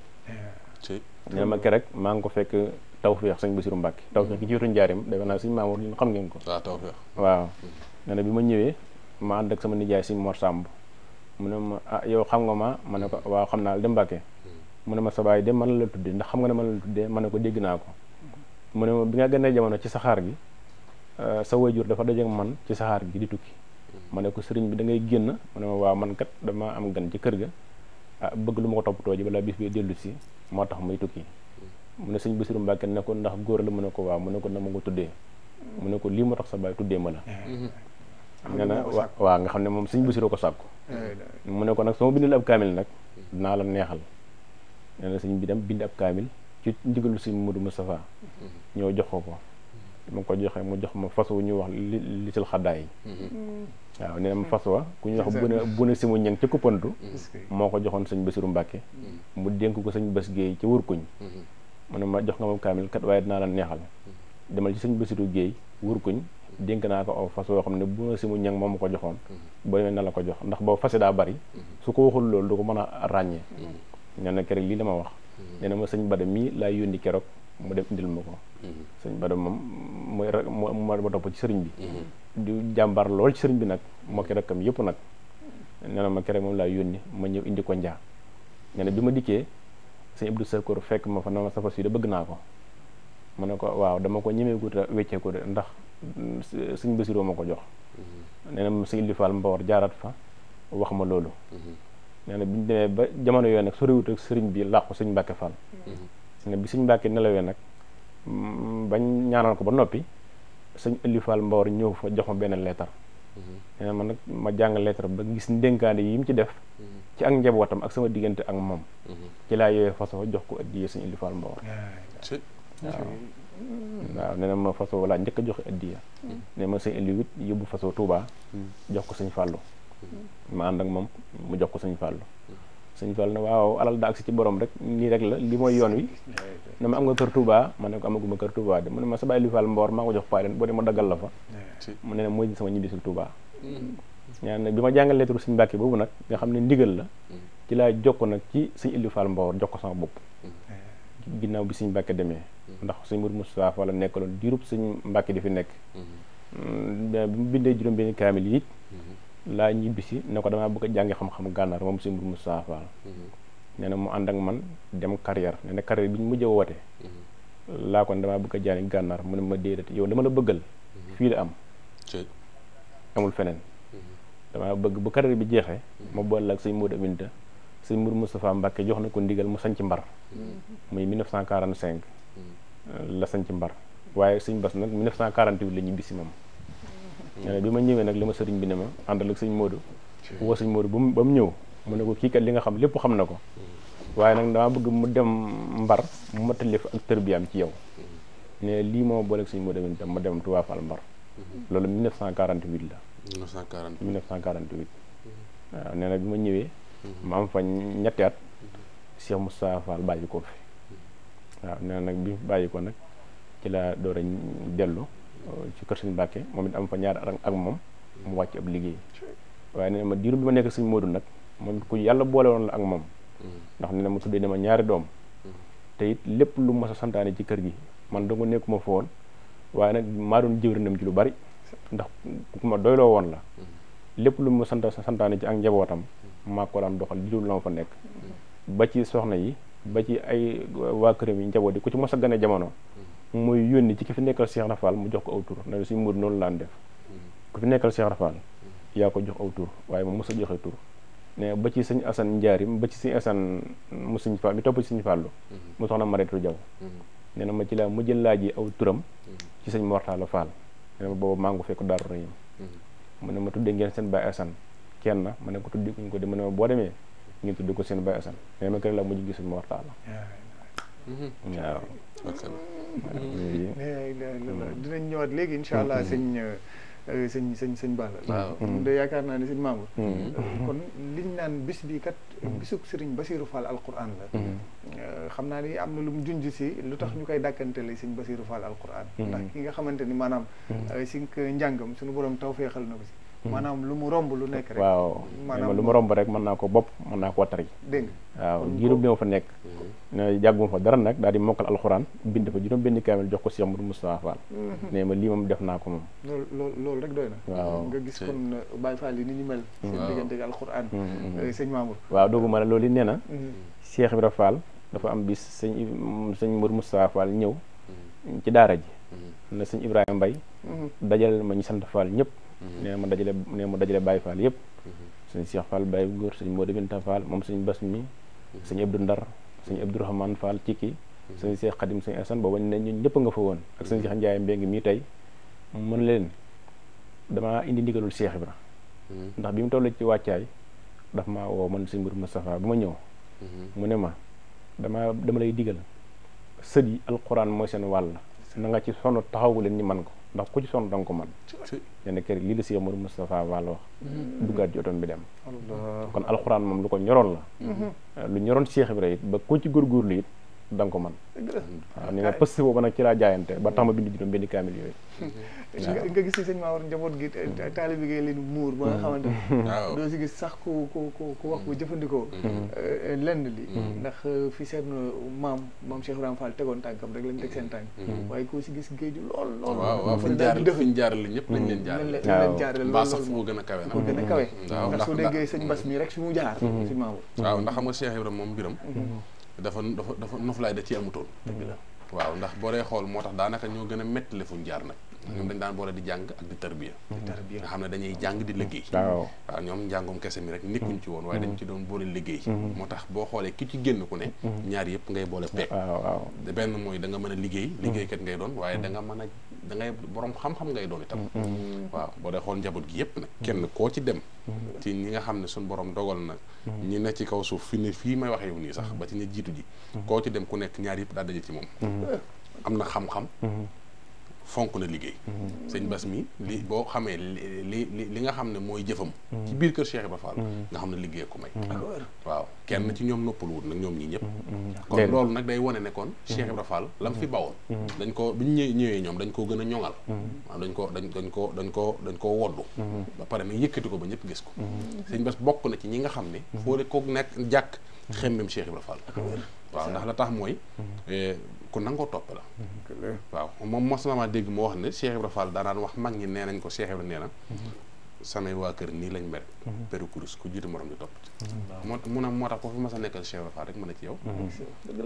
nee na ma ke rek maa ngi ko fekk Tawfeex sëñ Bassirou Mbacke Tawfeex gi ci wetu njaareem defe naa sëñ Mamour xam ngeen ko. waaw nee na bi ma ñëwee ma ànd ak sama nijaay sëñ Mor Samb mu ne ma yow xam nga ma ne ko waaw xam naa la dem Mbacke mu ne ma sa baay de man la tuddee ndax xam nga ne man la tuddee ma ne ko dégg naa ko mu ne ma bi nga gënee jamono ci saxaar gi sa waajur dafa dajeek man ci saxaar gi di tukki ma ne ko sëriñ bi da ngay génn mu ne ma waaw man kat dama am gan ci kër ga bëgg lu ma ko toppatoo ji balaa bis bi dellu si moo tax muy tukki mu ne sëñ Bassirou Mbacke ne ko ndax góor la mu ne ko waaw mu ne ko na ma ko tuddee mu ne ko lii moo tax sa baay tuddee ma la. nee na waaw nga xam ne moom sëñ Bassirou ko sàkku mu ne ko nag sama bindal ab kaamil nag dinaa la neexal. nee na sëñ bi dem bind ab kaamil ci ndigalu sëñ Modou Moustapha ñëw jox ko mu ko joxee mu jox ma fas wu ñuy wax litil xaddaay waaw nee na ma fas wa ku ñuy wax buna si mu ñëng ca kuppantu moo ko joxoon sëñ Bassirou Mbacke mu dénk ko sëñ Bass Guèye ci Wurkuñ mu ne ma jox nga ma kaamil kat waaye dinaa la neexal demal ci sëñ Bassirou Guèye Wurkuñ dénk naa ko aw fas woo xam ne buna si mu ñëng moom ma ko joxoon boo demee na la ko jox ndax boo fase daa bari su ko waxul loolu du ko mën a ràññee. nee na keroog lii la ma wax nee na ma sëñ Bada mii laa yónni keroog mu dem indil ma ko. sëñ Bada moom mooy ma topp ci sëriñ bi di jàmbaar lool ci sëriñ bi nag moo ki rakkam yëpp nag nee na ma keroog moom laa yónni ma ñëw indi ko njaa nee na bi ma dikkee sëñ Abdou Sakour fekk ma fa na ma safas yi da bëgg naa ko ma ne ko waaw dama ko ñemee guuta weccee ko de ndax sëñ Bassirou ma ko jox nee na sëñ Ili Fall Mbawar jaaraat fa wax ma loolu nee na bi ñu demee ba jamono yooyu nag soriwut ak sëriñ bi làqu sëñ Mbacke Fall ne bi sëñ Mbacke nelawee nag bañ ñaanal ko ba noppi sëñ Ili Fall Mbawar ñëw fa jox ma benn leetar nee na man nag ma jàng leetar ba gis ndénkaane yi mu ci def ci ak njabootam ak sama diggante ak moom ci laa yooyee façon jox ko addiyee sëñ Ili Fall Mbawar waaw nee na ma façon laa njëkk a joxe addiya ne ma sëñ Ili wit yóbbu façon Touba jox ko sëñ Fallou ma ànd ak moom mu jox ko sëñ Fallou sëñ Fallou ne waaw alal daa agsi ci borom rek nii rek la li mooy yoon wi ne ma am nga kër Touba ma ne ko amaguma kër Touba de mu ne ma sa bàyyi Ili Fall Mbawar maa ko jox paa leen boo dee ma daggal la fa mu ne mooy sama ñibbisul Touba ñaan nag bi ma jàngal lettre sëñ Mbacke boobu nag nga xam ne ndigal la ci laa jokk nag ci sëñ Ili Fall Mbawar jox ko sama bopp ginnaaw bi sëñ Mbacke demee ndax sëñ Mourou Moustapha Fall la nekkaloon diirub sëñ Mbacke di fi nekk bi mu bindee juróom-benni kaamil yi laa ñibbisi ne ko damaa bëgg a jàngi xam-xam gànnaar moom sëñ Mourou Moustapha Fall nee na mu ànd ak man dem carrière nee na carrière bi ñu mujj a woote laa kon damaa bëgg a jàngi gànnaar mu ne ma déedéet yow dama la bëggal fii la am amul feneen damaa bëgg bu carrière bi jeexee ma boole ak sëñ Modou Aminta sëñ Mourou Moustapha Mbacke jox na ko ndigal mu sanc Mbar muy 1945 la sanc Mbar waaye sëñ Bass nag 1948 la ñibbisi moom nee na bi ma ñëwee nag li ma sëriñ bi ne ma àndal ak sëñ Modou woo sëñ Modou ba mu ñëw mu ne ko kii kat li nga xam lépp xam na ko waaye nag dama bëgg mu dem Mbar mu matali fa ak tërbiyaam ci yow ne lii moo booleeg sëñ Modou tam ma dem Touba Fall Mbar loolu 1948 la 1948 waaw nee na bi ma ñëwee ma am fa ñetti at Cheikh Moustapha Fall bàyyi ko fi waaw nee na nag bi bàyyi ko nag ci la door a dellu ci kër sëñ Mbàkke moom it am fa ñaari at ak moom mu wàcc ab liggéey waaye nee na ma diiru bi ma nekk sëñ Modou nag moom ku yàlla boole woon la ak moom ndax nee na ma tuddee ne ma ñaari doom te it lépp lu ma sa santaane ci kër gi man danga nekkuma fa woon waaye nag maa doon jëwrinam ci lu bari ndax ku ma doyloo woon la lépp lu ma santaane ci ak njabootam maa ko daan doxal li dul la ma fa nekk ba ci soxna yi ba ci ay waa këram yi njaboot yi ku ci mos a gane jamono mooy yónni ci ki fi nekkal Cheikh Rafal mu jox ko aw tur na suñ Modou noonu laan def ku fi nekkal Cheikh Rafal yaa ko jox aw tur waaye moom mos a joxe tur ne ba ci sëñ Assane Njaarim ba ci sëñ Assane mu sëñ Fall mi topp ci sëñ Fallu mu soxna Mareetu Jaw nee na ma ci laa mu jël laaj yi aw turam ci sëñ Mortala Fall nee na ma booba maa ngi fekk Daaru Rahim mu ne ma tuddee ngeen seen Baye Assane kenn ma ne ko tuddi kuñ ko de mu ne ma boo demee ngeen tuddi ko seen Baye Assane nee na ma kër la mujj gis sëñ Mortala waaw dinañ ñëwaat léegi incha allah sëñ Balla waaw de yaakaar naa ne sëñ Mamour kon liñ naan bis bi kat bisub Sëriñ Bassirou Fall alquran la xam naa ni am na lu mu junj si lu tax ñu koy dàkkantele sëñ Bassirou Fall alquran ndax ki nga xamante ni maanaam si njàngam suñu borom tawfeexal na ko si maanaam lu mu romb lu nekk rek waaw maanaam lu mu romb rek mën naa ko bopp mën naa ko tari dégg nga waaw diirub bi ma fa nekk ne jàgguma fa dara nag daal di mokkal alxuraan bind fa juróom benn kaamil jox ko Cheikh Modou Moustapha Fall ne ma lii moom def naa ko moom loolu rek doy na waaw nga gis kon Baye Fall yi ni ñu mel seen diggante ak alxuraan sëñ Mamour waaw dooguma la loolu yi nee na Cheikh Ibra Fall dafa am bis sëñ Modou Moustapha Fall ñëw ci daara ji na sëñ Ibrahima Mbaye dajale ma ñu sant Fall ñëpp nee ma dajale Baye Fall yëpp sëñ Cheikh Fall Baye góor sëñ Modou Binta Fall moom sëñ Bass mi sëñ Abdou Ndar sëñ Abdourahmane Fall Cikki sëñ Cheikh Khadim sëñ Assane booba ne ñun ñëpp nga fa woon ak sëñ Cheikh Ndiaye Mbengue mii tey mën leen damaa indi ndigalul Cheikh Ibra ndax bi mu toll ci wàccaay daf maa woo man sëñ Mourou Moustapha bu ma ñëw mu ne ma dama lay digal sët yi alquran mooy seen wàll na nga ci sonn taxawu leen ñi man ko ndax ku ci sonn danga ko man yenn kër lii la Cheikh Mourou Moustapha Fall wax duggaat ci otom bi dem kon alxuraan moom lu ko ñoroon la lu ñoroon Cheikh Ibra it ba ku ci góorgóorlu it da nga ko man waaw nee na pëst boobu nag ci laa jaayante ba tax ma bind juróom benn kaamil yooyu nga gis si sëñ Mamour njaboot gi taalibe gi leen muur ba nga xamante ne doo si gis sax ku wax ku jëfandikoo lenn li ndax fi seen maam Cheikh Ibrahima Fall tegoon tànkam rek lañ teg seen tànk waaye koo si gis géeju lool waaw fi ñu jaarale ñëpp lañ leen jaarale mbaa sax fu ko gën a kawe nag fu gën a kawe ndax su déggee sëñ Bass mi rek fi mu jaar sëñ Mamour waaw ndax xam nga Cheikh Ibrahima moom mbiram dafa noflaay da ci amutoon waaw ndax boo dee xool moo tax daanaka ñoo gën a mettale fuñ jaar nag ñoom dañ daan boole di jàng ak di tarbiya nga xam ne dañuy jàng di liggéey waaw ñoom njàngum kese mi rek nekkuñ ci woon waaye dañ ci doon boole liggéey moo tax boo xoolee ki ci génn ku ne ñaar yëpp ngay boole peeg benn mooy da nga mën a liggéeykat ngay doon waaye da nga mën a da ngay borom xam-xam ngay doon itam waaw boo dee xool njaboot gi yëpp nag kenn koo ci dem ci ñi nga xam ne suñ borom dogal na ñi ne ci kaw suuf fii may waxee yow nii sax ba ci ña jiitu ji koo ci dem ku nekk ñaar yëpp daa daje ci moom am na xam-xam fonk na liggéey sëñ Bass mi li boo xamee li nga xam ne mooy jëfam ci biir kër Cheikh Ibra Fall nga xam ne liggéey ko may waaw kenn ci ñoom noppalu wut nag ñoom ñii ñëpp kon loolu nag day wane ne kon Cheikh Ibra Fall lam fi bawoon dañ ko bi ñu ñëwee ñoom dañ koo gën a ñoŋal waaw dañ koo woddu ba pare nag yëkkati ko ba ñëpp gis ko sëñ Bass bokk na ci ñi nga xam ne foo de kook nekk jàkk xemmem Cheikh Ibra Fall waaw ndax la tax mooy ku nangoo topp la waaw moom mos na ma dégg moo wax ne Cheikh Ibra Fall daan wax mag ñi nee nañ ko Cheikh Ibra nee na samay waa kër nii lañ mel peru kurus ku jiitu morom di topp ci moo tax ko fi mas a nekkal Cheikh Ibra Fall rek mën a ci yow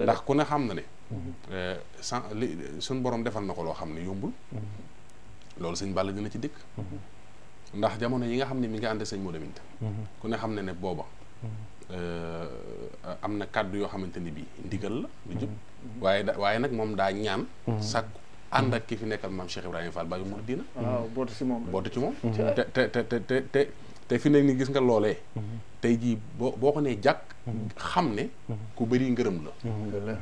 ndax ku ne xam na ne suñ borom defal na ko loo xam ne yombul loolu sëñ Balla dina ci dikk ndax jamono yi nga xam ne mi ngi ànd sëñ Modou Binta ku ne xam ne ne booba am na kàddu yoo xamante ni bii ndigal la lu jub waaye nag moom daa ñaan sàkku ànd ak ki fi nekkal maam Cheikh Ibrahima Fall Baye Mouridina waaw bootu ci moom te fi nekk ni gis nga loolee tey jii boo ko nee jàkk xam ne ku bëri ngërëm la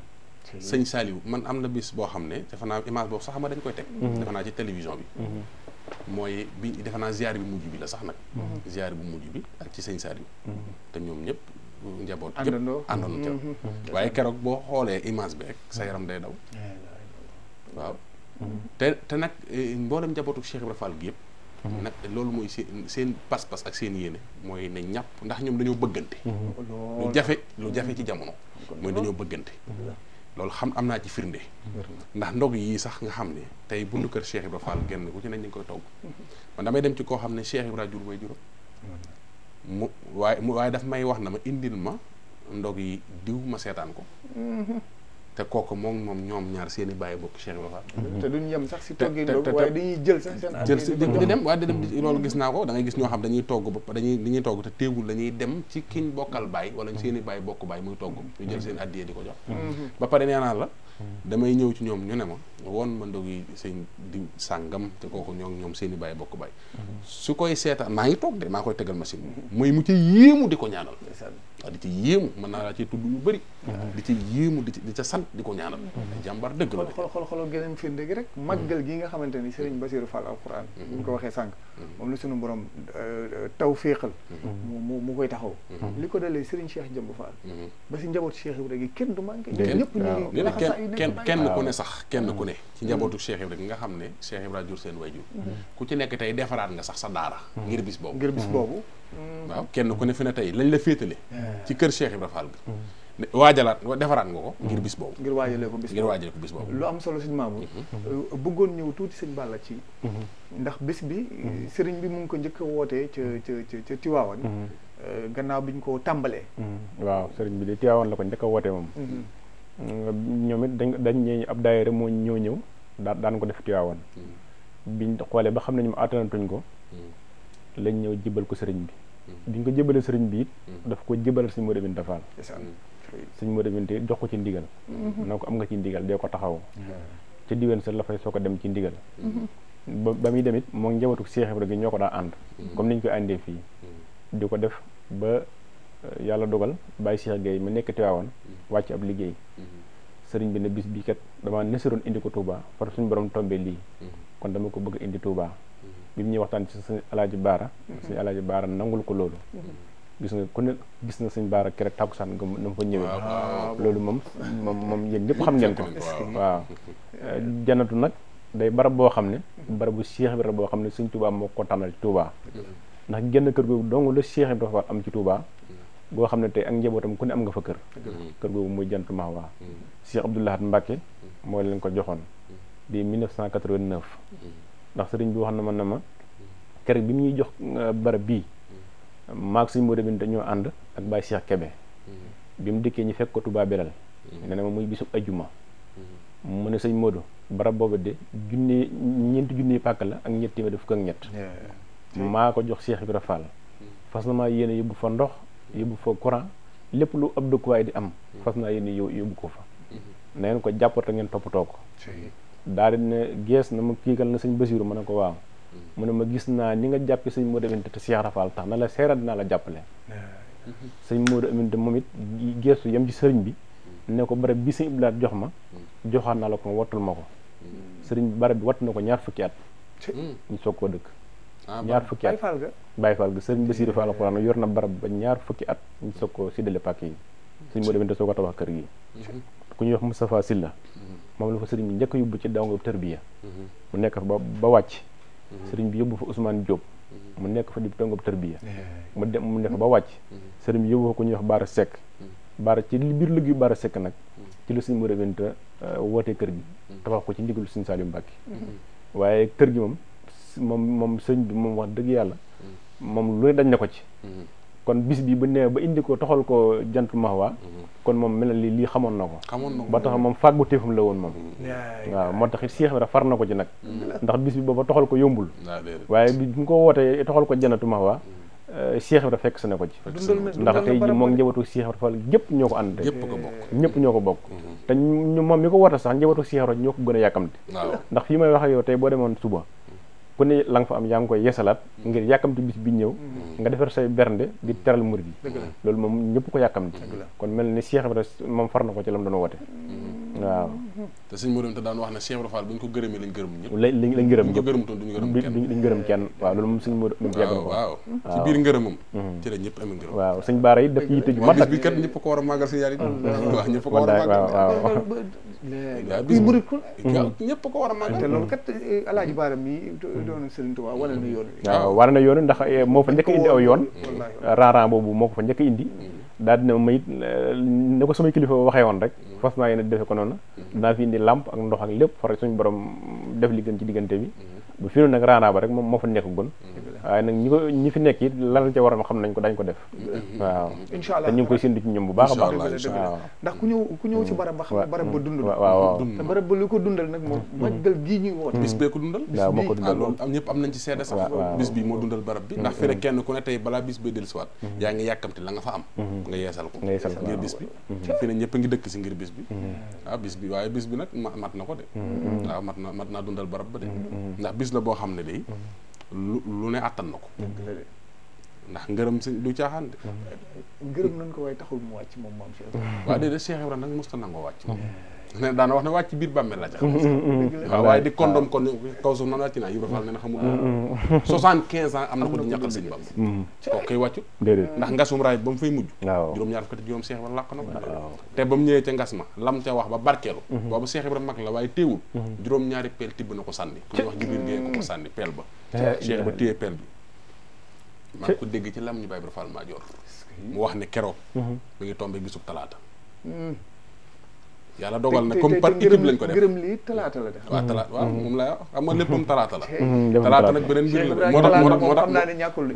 sëñ Saliou man am na bis boo xam ne defe naa image boobu sax ma dañ koy teg defe naa ci télévision bi mooy bi defe naa ziar bi mujj bi la sax nag ziar bu mujj bi ak ci sëñ Saliou te ñoom ñëpp njaboot yëpp àndoon ca waaye keroog boo xoolee image bi rek sa yaram day daw waaw te nag mboolem njabootu Cheikh Ibrahima Fall gi yëpp nag loolu mooy seen pas-pas ak seen yéene mooy ne ñàpp ndax ñoom dañoo bëggante lu jafe ci jamono mooy dañoo bëggante loolu xam am naa ci firnde ndax ndog yii sax nga xam ne tey bundu kër Cheikh Ibrahima Fall genn ku ci nañ ñu koy togg man damay dem ci koo xam ne Cheikh Ibrahima jur way juróom waaye daf may wax na ma indil ma ndog yi diw ma seetaan ko te kooku moom ñoom ñaar seen i bàyyi bokk Cheikh Ibrahima Fall te duñ yem sax si toggi ndog waaye dañuy jël sax seen di dem waaye di dem loolu gis naa ko da ngay gis ñoo xam dañuy togg ba dañuy togg te teewul dañuy dem ci kiñ bokkal baay wala seen i baay bokk baay muy togg ñu jël seen addiyee di ko jox ba pare nee naa la damay ñëw ci ñoom ñu ne ma woon ma ndog yi seen di sàngam te kooku ñoom seen i baay bokk baay su koy seetaan maa ngi toog de maa koy tegal machine mooy mu ci yéemu di ko ñaanal waaw di ci yéemu mën naa laa ci tudd yu bëri di ci yéemu di ca sant di ko ñaanal jàmbar dëgg la xool geneen firnde gi rek màggal gi nga xamante ni Serigne Bassirou Fall alquran bu ñu ko waxee sànq moom la suñu borom taw féexal mu koy taxaw li ko dalee Serigne Cheikh Jëmb Fall ba si njaboot Cheikh Ibrahima gi kenn du manqué ñëpp ñu kenn ku ne sax kenn ku ne ci njabootu Cheikh Ibrahima nga xam ne Cheikh Ibrahima jur seen wayjur ku ci nekk tey defaraat nga sax sa daara ngir bis boobu waaw kenn ku ne fi ne tey lañ la féetale ci kër Cheikh Ibrahima Fall ga waajalaat defaraat nga ko ngir bis boobu ngir waajale ko bis boobu lu am solo sëñ Mamour bëggoon ñëw tuuti sëñ Balla ci ndax bis bi sëriñ bi mu ngi ko njëkk a wootee ca Tiwaawan gannaaw bi ñu ko tàmbalee waaw sëriñ bi de Tiwaawan la ko njëkk a wootee moom ñoom it dañ ñëw ab daayira moo ñëw daan ko def Tiwaawan biñ xoolee ba xam ne ñoom attanatuñ ko lañ ñëw jibal ko sëriñ bi biñ ko jëbalee sëriñ bi it daf ko jëbalal sëñ Modou Binta Fall sëñ Modou Binta jox ko ci ndigal na ko am nga ci ndigal dee ko taxaw ca diwen sa la fay soo ko dem ci ndigal ba muy dem it moom njabootu Cheikh Ibrahima gi ñoo ko daa ànd comme niñ koy àndee fii di ko def ba yàlla dogal Baye Cheikh Gueye ma nekk Tiwaawan wàcc ab liggéey sëriñ bi ne bis bii kat dama nesaroon indi ko Touba far suñu borom tombee lii kon dama ko bëgg indi Touba bi mu ñuy waxtaan ci suñu alaaji baara nangul ko loolu gis nga ku ne gis na suñ baara keroog tàkkusaan nga na fa ñëwee loolu moom yéen ñëpp xam ngeen ko waaw janatu nag day barab boo xam ne barabu Cheikh Ibrahima boo xam ne suñ Touba moo ko tànnal ci Touba ndax genn kër googu dong la Cheikh Ibrahima am ci Touba boo xam ne tey ak njabootam ku ne am nga fa kër googu muy Jannatul Mahwa Cheikh Abdou Lahad Mbacké moo leen ko joxoon di 1989 ndax sëriñ bi wax na ma keroog bi mu ñuy jox barab bii maag suñ Modou Binta ñoo ànd ak Baye Cheikh Kébé bi mu dikkee ñu fekk ko Touba Belal nee na ma muy bisub ajjuma mu ne sëñ Modou barab boobu de ñeenti junni pàkk la ak ñetti téeméer fukk ak ñett maa ko jox Cheikh Ibrahima Fall fas na maa yéene yóbbu fa ndox yóbbu fa courant lépp lu ab dëkkuwaay di am fas naa yéene yóbbu ko fa na ngeen ko jàppata ngeen toppatoo ko daal di ne gees na ma kiigal na sëñ Basiru ma ne ko waaw mu ne ma gis naa ni nga jàppe sëñ Modou Aminta te Cheikh Rafal tax na la seeral dinaa la jàppale sëñ Modou Aminta moom it geestu yem ci sëriñ bi ne ko barab bi sëñ Iblaat jox ma joxaat naa la ko wattul ma ko sëriñ bi barab bi watt na ko ñaar fukki at ñu soog koo dëkk ñaar fukki at Baye Fall ga sëriñ Basiru Fall Alxuraan yor na barab ba ñaar fukki at ñu soog koo séddale pàkk yi sëñ Modou Aminta soo ko tabax kër gi ku ñuy wax Moustapha Silla moom la fa sëriñ bi njëkk yóbbu ci dongo tërbiya mu nekk fa ba wàcc sëriñ bi yóbbu fa Ousmane Diop mu nekk fa di dongo tërbiya mu nekk ba wàcc sëriñ bi yóbbu fa ku ñuy wax Baara Seck Baara ci biir liggéeyu Baara Seck nag ci la sëñ Modou Aminta wootee kër gi tabax ko ci ndigalu sëñ Saliou Mbacké waaye kër gi moom sëñ bi moom wax dëgg yàlla moom lu ne dañ na ko ci kon bis bi bu nee ba indi ko toxal ko Jannatul Mahwa kon moom mel na lii xamoon na ko ba tax moom fàggu téefam la woon moom waaw moo tax it Cheikh Ibrahima far na ko ci nag ndax bis bi booba toxal ko yombul waaye bi mu ko wootee toxal ko Jannatul Mahwa Cheikh Ibra fekk sa ne ko ci ndax tey ji moom njabootu Cheikh Ibra Fall gépp ñoo ko ànd ñëpp ñoo ko bokk te ñu moom mi ko woote sax njabootu Cheikh Ibra ñoo ko gën a yàkkamti ndax fii may wax ak yow tey boo demoon suba ku ne la nga fa am yaa ngi koy yeesalaat ngir yàkkamti bis bi ñëw nga defar say bernde di teral murid yi loolu moom ñëpp ko yàkkamti kon mel ni Cheikh Ibra moom far na ko ci la mu doon woote waaw te sëñ Modou te daan wax ne Cheikh Ibra Fall bu ñu ko gërëmee lañ gërëm ñëpp lañ gërëm ñëpp gërëmutoon duñ gërëm kenn waaw loolu moom sëñ Modou yàgg na ko waaw ci biir ngërëmam ci la ñëpp amee ngërëm waaw sëñ Baara yi def yitte ju mat bis bi kat ñëpp ko war a màggal si yaar yi waaw ñëpp ko war a màggal waaw bis murid ko ñëpp ko war a màggal te loolu kat Alaaji Baara mi doon Sëriñ Tuubaa wane na yoon waaw wane na yoon ndax moo fa njëkk indi aw yoon raaraan boobu moo ko fa njëkk indi daal dina mayit ne ko samay kilifa waxee woon rek fas naa yéene defe ko noonu dinaa fi indi làmp ak ndox ak lépp far suñu borom def li gën ci diggante bi bu fi noonu nag raanaa ba rek moom moo fa nekk gon waaye nag ñi fi nekk it lan ca war a xam nañ ko dañ ko def waaw incha allah te ñu ngi koy séntu ci ñoom bu baax a baax waaw ndax ku ñëw ci barab ba xam barab ba dund waaw te barab ba lu ko dundal nag moom màggal gii ñuy woote bis bee ko dundal waaw moo ko dundal loolu am ñëpp am nañ ci seede sax bis bi moo dundal barab bi ndax fi rek kenn ku ne tey balaa bis bee dellusiwaat yaa ngi yàkkamti la nga fa am nga yeesal ko ngir bis bi fi ne ñëpp a ngi dëkk si ngir bis bi waaw bis bi waaye bis bi nag mat na ko de waaw mat naa dundal barab ba de ndax bis la boo xam ne day lu ne àttan na ko ndax ngërëm si du caaxaan de ngërëm nañ ko waaye taxul mu wàcc moom maam Cheikh waaw déedéet Cheikh Ibra nag mosta nangoo wàcc ne daana wax ne wàcc biir bàmmeel la ca waaw waaye di kondom kon kaw suuf nan wàcc naa Ibra Fall ne na xamul 75 ans am na ko di ñàkkal sëñ Bamba kooku koy wàccu ndax ngasum raay ba mu fay mujj juróom-ñaar fukki juróom Cheikh Ibra làq na ko te ba mu ñëwee ca ngas ma lam ca wax ba barkeelu boobu Cheikh Ibra mag la waaye téewul juróom-ñaari peel tibb na ko sànni ku ñuy wax Jibril Gueye ko sànni peel ba Cheikh Ibra téye peel bi maa ngi ko dégg ci lam ñu Baye Ibra Fall Madior mu wax ne keroog mi ngi tombé bisub talaata yàlla dogal na comme par équipe lañ ko def gërëm lii talaata la def waaw talaata waaw moom laa wax xam nga lépp moom talaata la talaata nag beneen mbir la moo tax xam naa ne ñàkkul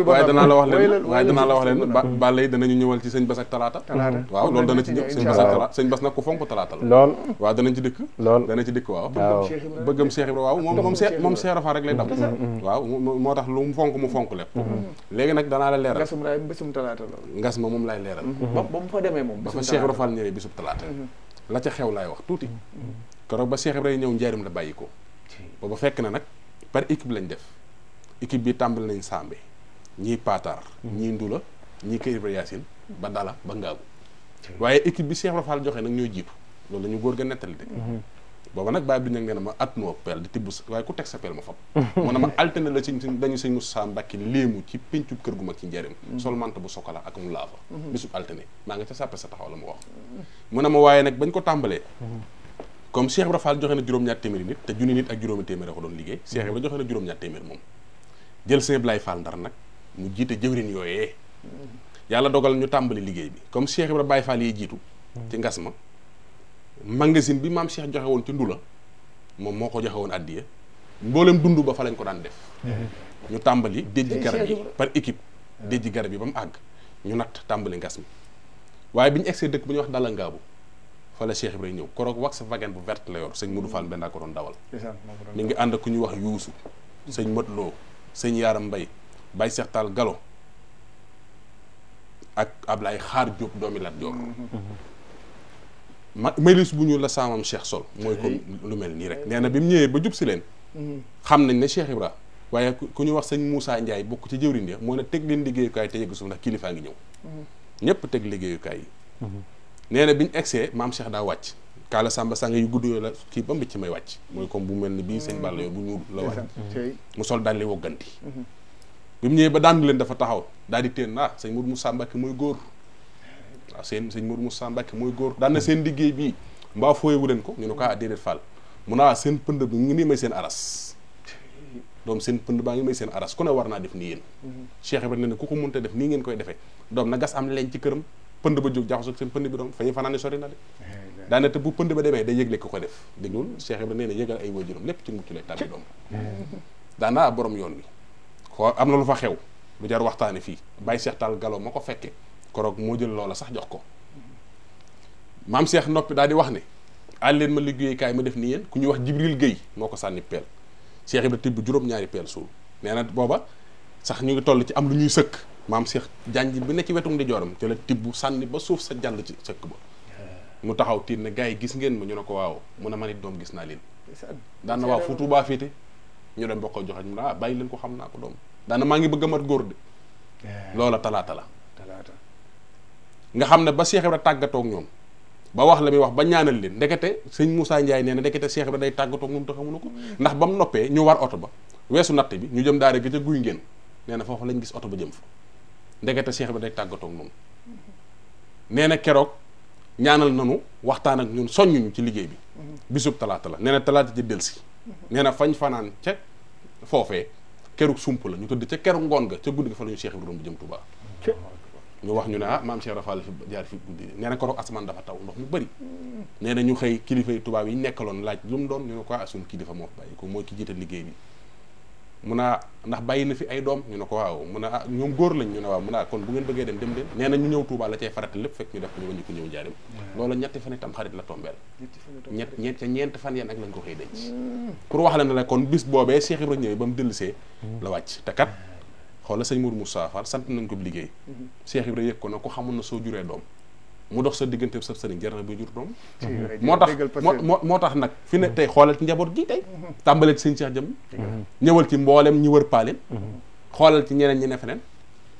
waaye danaa la wax leen bàlle yi danañu ñëwal ci sëñ Bass ak talaata waaw loolu dana ci ñëw sëñ Bass ak talaata sëñ Bass nag ku fonk talaata la lool waaw danañ ci dëkk dana ci dëkk waaw bëggam Cheikh Ibra waaw moom Cheikh Rafa rek lay dam waaw moo tax lu mu fonk lépp léegi nag danaa la leeral ngasum raay bésum talaata la ngas ma moom lay leeral ba mu fa demee moom ba fa Cheikh Ibra Fall ñëwee bisub talaata la ca xew laay wax tuuti keroog ba Cheikh Ibra ñëw njaarim la bàyyi ko booba fekk na nag par équipe lañ def équipe bi tàmbali nañ Sambe ñii Patar ñii Ndula ñii Kër Ibra Yacine ba Dala ba Ngaabu waaye équipe bi Cheikh Ibra Fall joxe nag ñooy jiitu loolu la ñu góor ga nettali de booba nag bàyyi bi nag nee na ma at noo peel di tibb waaye ku teg sa peel ma fab mu ne ma alterné la ci dañu sëñ Moussa Mbacke léemu ci péncub kër gu mag ci njëriñ sol mante bu sokola ak mu laafa bisub alterné maa nga ca sàppe sa taxaw la mu wax mu ne ma waaye nag bañ ko tàmbalee comme Cheikh Ibra Fall joxe na juróom-ñaar téeméeri nit te junni nit ak juróomi téeméer ko doon liggéey Cheikh Ibra joxe na juróom-ñaar téeméer moom jël sëñ Blay Fall Ndar nag mu jiite jëwrin yooyee yàlla dogal ñu tàmbali liggéey bi comme Cheikh Ibra Baye Fall yi jiitu ci ngas ma magasin bi maam Cheikh joxe woon ci Ndula moom moo ko joxe woon addiye mboolem dund ba fa lañ ko daan def ñu tàmbali déjji garab yi par équipe déjji garab yi ba mu àgg ñu natt tàmbali ngas mi waaye bi ñu egsee dëkk bu ñuy wax Dala Ngaabu fa la Cheikh Ibra ñëw koroog wax sa wagen bu verte la yor sëñ Modou Fall Mbenda ko doon dawal mi ngi ànd ak ku ñuy wax Yuusu sëñ Mat Lo sëñ Yaaram Mbay Baye Cheikh Tall Galo ak Ablaye Xaar Diop doomi Lat Joor maylis bu ñu la saamam Cheikh sol mooy ko lu mel nii rek nee na bi mu ñëwee ba jub si leen xam nañ ne Cheikh Ibra waaye ku ñu wax sëñ Moussa Ndiaye bokk ci jëwriñ ya moo ne teg leen liggéeyukaay te yegg suuf ndax kilifaa ngi ñëw ñëpp teg liggéeyukaay yi nee na bi ñu egsee maam Cheikh daa wàcc kaala samba sanga yu gudd yooyu la kii ba mbicc may wàcc mooy comme bu mel ni bii sëñ Balla yor bu ñuul la wàcc mu sol daal li wogganti bi mu ñëwee ba daan leen dafa taxaw daal di teen sëñ Mourou Moussa Mbacke mooy góor waaw sëñ Mourou Moussa Mbacke mooy góor daan na seen liggéey bii mbaa fooyewu leen ko ñu ne ko déedéet Fall mu naa seen pënd bi ngi nii may seen aras doom seen pënd baa ngi may seen aras ku ne war naa def nii yéen Cheikh Ibrahima ne ku ko mënta def nii ngeen koy defee doom na gas am leen ci këram pënd ba jóg jaxasoo seen pënd bi doom fa ñuy fanaan sori na de daane te bu pënd ba demee day yëgle ko def déglul Cheikh Ibrahima nee na yëgal ay waajuram lépp ci mucc lay tàbbi doom daanaa borom yoon wi xoo am na lu fa xew lu jar waxtaane fii Baye Cheikh Tall Galo ma ko fekke koroog moo jël loola sax jox ko maam Cheikh noppi daal di wax ne àll leen ma liggéeykaay ma def ni yéen ku ñuy wax Jibril Gueye moo ko sànni peel Cheikh Ibrahima tibb juróom-ñaari peel suul nee na booba sax ñu ngi toll ci am lu ñuy sëkk maam Cheikh janj bi ne ci wetu di jooram ci la tibb sànni ba suuf sa jàll ci sëkk ba mu taxaw tiit ne gars yi gis ngeen ma ñu ne ko waaw mu ne man it doom gis naa leen daan na waaw fu Tuubaa féete ñu dem ba ko joxe mu ne bàyyi leen ko xam naa ko doom daan na maa ngi bëgg a mat góor de loola talaata la nga xam ne ba Cheikh Ibra tàggatoo ak ñoom ba wax la muy wax ba ñaanal leen ndekete sëñ Moussa Ndiaye nee na ndekete Cheikh Ibra day tàggatoo ak ñoom te xamuñu ko ndax ba mu noppee ñu war oto ba weesu natt bi ñu jëm daara gi ca guy ngeen nee na foofu lañ gis oto ba jëm fa ndekete Cheikh Ibra day tàggatoo ak ñoom nee na keroog ñaanal nanu waxtaan ak ñun soññuñu ci liggéey bi bisub talaata la nee na talaata ji delsi nee na fañ fanaan ca foofee kerug sump la ñu tëdd ca kerug ngoon ga ca guddi ga fa la ñu Cheikh Ibra doon bu jëm Touba ñu wax ñu ne maam Cheikh Rafal fi jaar fi guddi nee na keroog asamaan dafa taw ndox mu bëri nee na ñu xëy kilifa yi tubaab yi nekkaloon laaj lu mu doon ñu ne ko asum kilifa moo bàyyi ko mooy ki jiite liggéey bi mu ne ndax bàyyi na fi ay doom ñu ne ko waaw mu ne ñoom góor lañ ñu ne waaw mu ne kon bu ngeen bëggee dem leen nee na ñu ñëw Touba la cay farata lépp fekk ñu def ko ñu wàññi ko ñëw jaarim loolu ñetti fan itam xarit la tombeel ñeent fan yeen ak lañ ko xëy denc pour wax la ne la kon bis boobee Cheikh Ibra ñëwee ba mu dellusee la wàcc te kat xoola sëñ Mourou Moussa Fall sant nañ ko liggéey Cheikh Ibra yëg ko na ko xamul na soo juree doom mu dox sa diggante sa sëriñ jar na bi jur doom moo tax nag fi ne tey xoolal ci njaboot gi tey tàmbalee ci sëñ Cheikh jëm ñëwal ci mboolem ñi wër paaleen xoolal ci ñeneen ñi ne feneen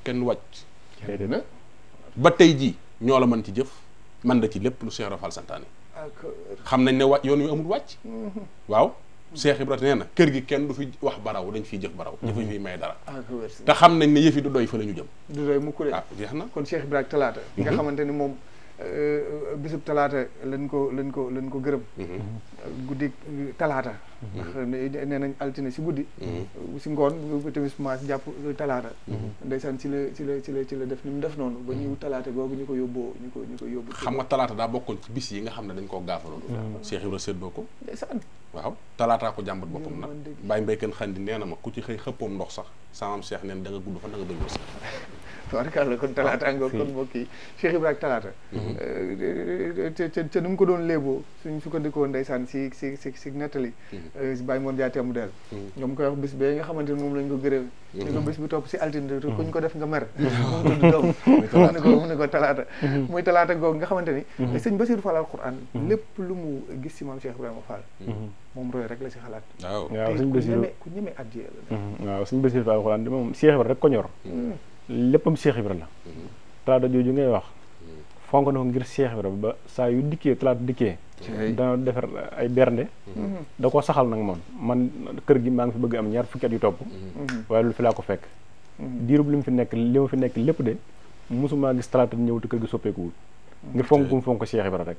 kenn wàcc ba tey jii ñoo la mën ci jëf man da ci lépp lu Cheikh Ibra Fall santaane xam nañ ne yoon wi amul wàcc waaw Cheikh Ibra nee na kër gi kenn du fi wax baraw dañ fiy jëf baraw dafa fiy may dara te xam nañ ne yëf yi du doy fa la ñu jëm du doy mukk de jeex na kon Cheikh Ibra ak talaata nga xamante ni moom bisub talaata lañ ko gërëm guddi talaata ndax nee nañ altine si guddi si ngoon tamit maas jàpp talaata ndeysaan ci la def ni mu def noonu ba ñu talaata googu ñu ko yóbbu xam nga talaata daa bokkoon ci bis yi nga xam ne dañ koo gaafaloon Cheikh Ibra séddoo ko ndeysaan waaw talaataa ko jàmbat boppam nag bàyyi mbéykan xandi nee na ma ku ci xëy xëppoom ndox sax samam Cheikh neen da nga gudd fa da nga bëgg wërsëg warkalla kon talaata ngoog kon mbokk yi Cheikh Ibra ak talaata ca nu mu ko doon léeboo suñ sukkandikoo ndeysaan si nettali Baye Moon Jaay mu del ñoom koy wax bis bee nga xamante ni moom lañ ko gërëwe ni ko bis bi topp si altine te kuñ ko def nga mer moom tudd doom mu ne ko talaata muy talaata ngoog nga xamante ni sëñ Bassirou Fall Alquran lépp lu mu gis si maam Cheikh Ibrahima Fall moom roy rek la si xalaat waaw sëñ Bassirou ku ñeme addiya la waaw sëñ Bassirou Fall Alquran di moom Cheikh Ibra rek ko ñor léppam Cheikh Ibra la talaata jooju ngay wax fonk na ko ngir Cheikh Ibra ba saa yu dikkee talaata dikkee dana defar ay bernde da ko saxal nag man kër gi maa ngi fi bëgg am ñaar fukki at yu topp waaye lu fi laa ko fekk diirub li ma fi nekk lépp de mosumaa gis talaata ñëw te kër gi soppeekuwul ngir fonk gum fonk Cheikh Ibra rek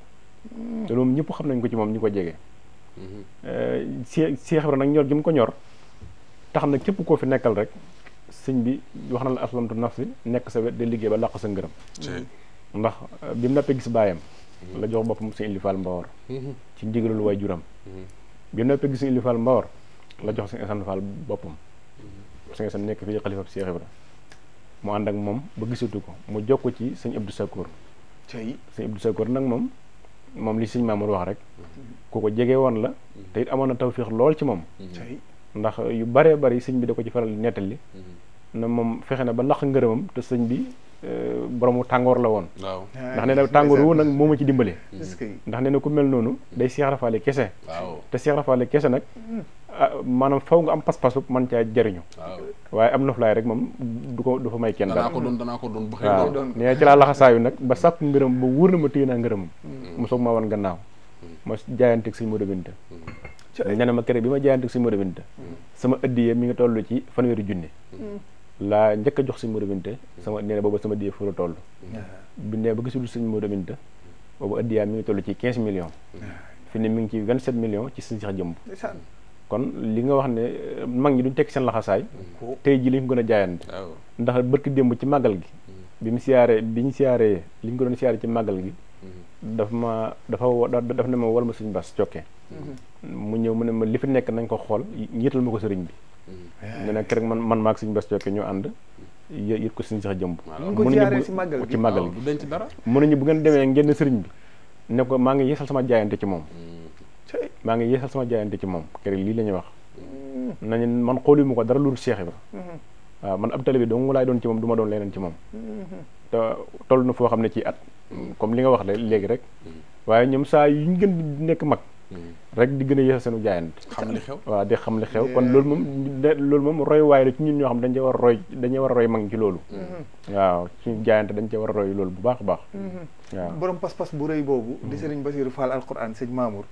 te loolu ñëpp xam nañ ko ci moom ñu ko jege Cheikh Ibra nag ñor gi mu ko ñor tax na képp koo fi nekkal rek sëñ bi wax na la aslamtu nafsi nekk sa wet de liggéey ba làq sa ngërëm ndax bi mu nappee gis baayam la jox boppam sëñ Ili Fall Mbawar ci ndigalul waay juram bi mu nappee gis sëñ Ili Fall Mbawar la jox sëñ Assane Fall boppam sëñ Assane nekk fii xalifa Cheikh Ibra mu ànd ak moom ba gisatu ko mu jokk ci sëñ Abdou Sakour sëñ Abdou Sakour nag moom li sëñ Mamour wax rek ku ko jege woon la te it amoon na tawféex lool ci moom ndax yu baree bari sëñ bi da ko ci faral di nettali na moom fexe na ba laq ngërëmam te sëñ bi boromu tàngoor la woon ndax nee na tàngoor woo nag moo ma ci dimbale ndax nee na ku mel noonu day Cheikh Rafaale kese te Cheikh Rafaale kese nag maanaam faw nga am pas-pasu man caa jariñu waaye am noflaay rek moom du fa may kenn dara danaa ko doon waaw nee ci laa laxasaayu nag ba sàkku ngërëm ba wóor na ma téye naa ngërëmam mu soog maa wan gannaaw ma jaayanteeg sëñ Modou Binta nee na ma kere bi ma jaayanteeg sëñ Modou Binta sama ëddiyee mi ngi toll ci fanweeri junni laa njëkk a jox sëñ Modou Binta sama nee na booba sama diyee fu la toll bi ne ba gisul sëñ Modou Binta boobu ëddiyaa mi ngi toll ci 15 millions fi ne mi ngi ci 27 millions ci sëñ Cheikh Jëmb kon li nga wax ne mag ñi duñ tekk seen laxasaay tey ji lañ ko gën a jaayante ndax bërki démb ci màggal gi bi ñu siyaaree li ñu ko doon siyaare ci màggal gi daf ne ma wal ma sëñ Bass Cokke mu ñëw mu ne ma li fi nekk nañ ko xool yéetal ma ko sëriñ bi ne na rek man maag sëñ Bass Cokke ñu ànd yët ko sëñ Cheikh Jëmb ci màggal gi mu ne ñu bu ngeen demee ngeen sëriñ bi ne ko maa ngi yeesal sama jaayante ci moom kër lii la ñuy wax nañu man xooluma ko dara lu dul Cheikh Ibra waaw man ab taalibe dong laay doon ci moom du ma doon leneen ci moom te toll na foo xam ne ci at comme li nga wax léegi rek waaye ñoom saa yu ñu gën di nekk mag rek di gën a yéex seenu jaayante xam li xew waaw di xam li xew kon loolu moom roy waaye la ci ñun ñoo xam dañ cee war a roy mag ñi ci loolu waaw ci jaayante dañ cee war a roy loolu bu baax a baax waaw borom pas-pas bu rëy boobu di Serigne Bassirou Fall alquran sëñ Mamour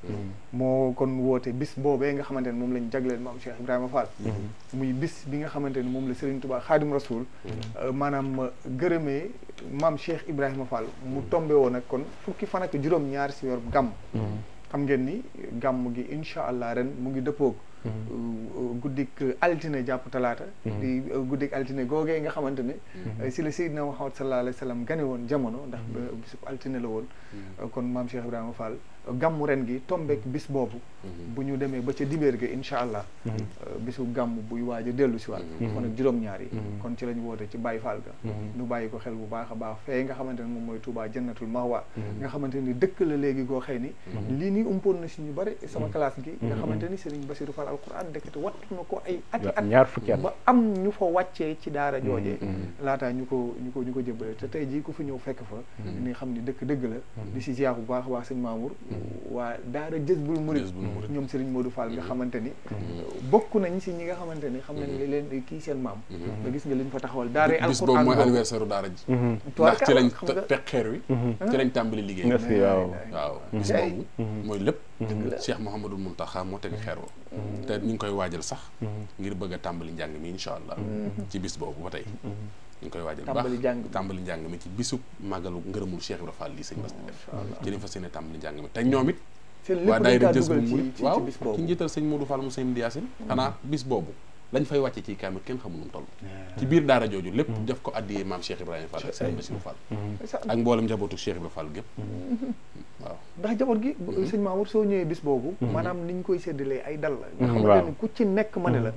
moo kon woote bis boobee nga xamante ne moom lañ jagleel maam Cheikh Ibrahima Fall muy bis bi nga xamante ne moom la Serigne Touba Xaadim Rasoul maanaam gërëmee maam Cheikh Ibrahima Fall mu tombé woon ak kon fukki fan ak juróom-ñaar si yor gàmm xam ngeen ni gàmm gi incha allah ren mu ngi dëppoog guddik altine jàpp talaata di guddik altine googee nga xamante ne si la Seydina Muhammad sallallahu alayhi wa sallam gane woon jamono ndax bisub altine la woon kon maam Cheikh Ibrahima Fall gàmmu ren gi tombeek bis boobu bu ñu demee ba ca dibéer ga incha allah bisu gàmm buy waaj a dellu si waat kon ak juróom-ñaar yi kon ci lañ woote ci Baye Fall ga ñu bàyyi ko xel bu baax a baax fee nga xamante ne moom mooy Touba Jannatul Mahwa nga xamante ni dëkk la léegi goo xëy ni lii nii umpoon na si ñu bari sama classe gi nga xamante ni Serigne Bassirou Fall alquran dekete wattu na ko ay ati at ñaar fukki at ba am ñu fa wàccee ci daara joojee laataa ñu ko jëbbale te tey jii ku fi ñëw fekk fa ni xam ni dëkk dëgg la di si ziar bu baax a baax sëñ Mamour waa daara Jazbul Murid ñoom Serigne Modou Fall nga xamante ni bokk nañ si ñi nga xamante ni xam nañ li leen kii seen maam nga gis nga liñ fa taxawal daara bis boobu mooy anniversaire u daara ji ndax ci lañ teg xeer wi ci lañ tàmbali liggéey waaw bis boobu mooy lépp Cheikh Mouhamadou Mountakha moo teg xeer wa te ñu ngi koy waajal sax ngir bëgg a tàmbali njàng mi incha allah ci bis boobu ba tey ñu ngi koy waajal baax tàmbali njàng mi ci bisub màggalu ngërëmul Cheikh Ibrahima Fall lii sëñ Bass di def ci lañ fas yéene tàmbali njàng mi te ñoom it waa daayira Jazbul Murid waaw ci njiital sëñ Modou Fall mu sëñ Mdi Yaasin xanaa bis boobu lañ fay wàcce ci kaamil kenn xamul nu mu toll ci biir daara jooju lépp def ko addiyee maam Cheikh Ibrahima Fall ak sëñ Bassirou Fall ak mboolem njabootu Cheikh Ibrahima Fall gépp waaw ndax njaboot gi sëñ Mamour soo ñëwee bis boobu maanaam niñ koy séddalee ay dal la nga xamante ni ku ci nekk ma ne la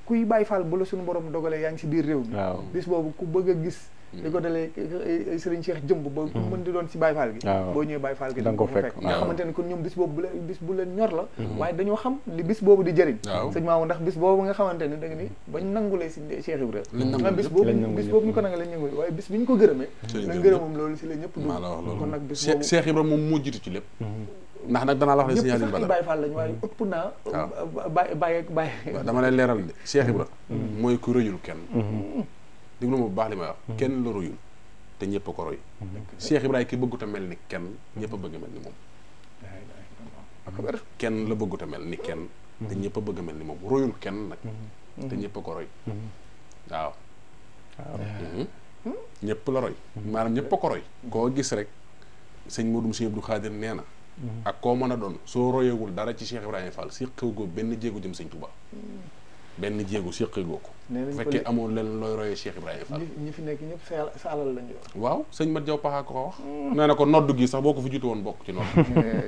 kuy Baye Fall bu la suñu borom dogalee yaa ngi si biir réew mi bis boobu ku bëgg a gis li ko dalee Serigne Cheikh jëmb ba ku mën di doon si Baye Fall gi boo ñëwee Baye Fall gi da nga ko fekk nga xamante ne kon ñoom bis boobu bis bu leen ñor la waaye dañoo xam li bis boobu di jëriñ sëñ Mamour ndax bis boobu nga xamante ne da nga ni bañ nangulee si Cheikh Ibrahima bis boobu ñu ko nanga lañ nangulee waaye bis bi ñu ko gërëmee la ngërëmam loolu si la ñëpp dugg kon nag bis boobu Cheikh Ibrahima moom moo jiitu ci lépp ndax nag danaa la wax ne signalé ñëpp sax Baye Fall lañ waaye ëpp naa bàyyi dama lay leeral de Cheikh Ibrahima mooy ku rëyul kenn déglu ma bu baax li may wax kenn la royul te ñëpp a ko roy Cheikh Ibrahima ki bëggut a mel ni kenn ñëpp a bëgg a mel ni moom kenn la bëggut a mel ni kenn te ñëpp a bëgg a mel ni moom royul kenn nag te ñëpp a ko roy waaw ñëpp la roy maanaam ñëpp a ko roy koo gis rek sëñ Modou Sëñ Abdou Khadir nee na ak koo mën a doon soo royewul dara ci Cheikh Ibrahima Fall siqeegoo benn jéego jëm sëñ Touba benn jéego siqeegoo ko bu fekkee amoon leen looy royee Cheikh Ibrahima Fall ñi fi nekk ñëpp sa alal lañ yor waaw sëñ Mat Jaw Paxa ko wax nee na ko nodd gi sax boo ko fi jiitu woon bokk ci nodd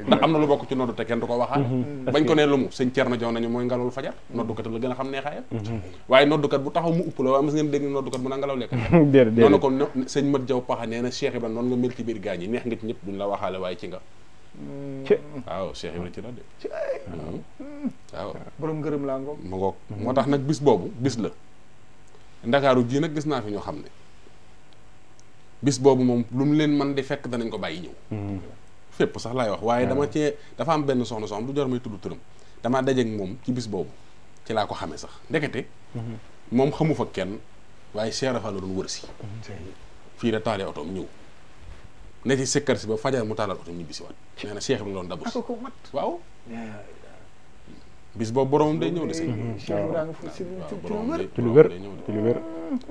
ndax am na lu bokk ci nodd te kenn du ko waxaale bañ ko nee lu mu sëñ Cerno Jaw nañu mooy ngalawul fajar noddukat la gën a xam neexaayam waaye noddukat bu taxaw mu upp la waaye mas ngeen dégg noddukat bu na ngalaw lekk noonu ko sëñ Mat Jaw Paxa nee na Cheikh Ibrahima noonu nga mel ci biir gaañ yi neex nga ci ñëpp duñ la waxaale waaye ci nga waaw Cheikh Ibrahima ci la de waaw borom ngërëm laa ngoog ma ngoog moo tax nag bis boobu bis la ndakaaru ji nag gis naa fi ñoo xam ne bis boobu moom lu mu leen man di fekk danañ ko bàyyi ñëw fépp sax laay wax waaye dafa am benn soxna du jar may tudd turam damaa dajeeg moom ci bis boobu ci laa ko xamee sax ndekete moom xamu fa kenn waaye Cheikh Rafa la doon wër si fii la taalee otoom ñëw ne ci sekkar si ba fajar mu taalal otoom ñibbi si waat nee na Cheikh bi la doon dabu si waaw bis boobu boromam day ñëw de sëñ ci lu wér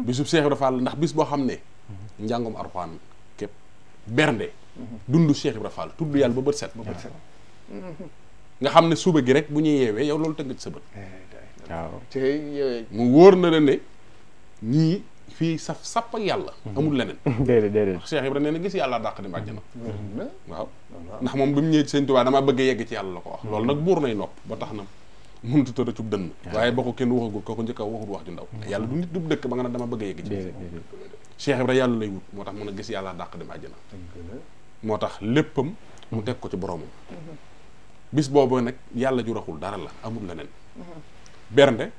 bisub Cheikh Ibra Fall ndax bis boo xam ne njàngum Alxuraan képp bernde dund Cheikh Ibra Fall tudd yàlla ba bët set nga xam ne suba gi rek bu ñuy yeewee yow loolu tënk ci sa bët waaw mu wóor na leen ne ñii fii sàpp ak yàlla amul leneen déedéet Cheikh Ibra nee na gis yàlla dàq dem àjjana waaw ndax moom bi mu ñëwee ci Sëñ Tuubaa damaa bëgg a yegg ci yàlla la ko wax loolu nag buur nay nopp ba tax na mënutu tëdd cub dënn waaye ba ko kenn waxagul ko njëkk a waxul wax ju ndaw yàlla du nit du dëkk ba nga ne dama bëgg a yegg ci Cheikh Ibra yàlla lay wut moo tax mun a gis yàlla dàq dem àjjana moo tax léppam mu teg ko ci boromam bis boobu nag yàlla ju raxul dara la amul leneen bernde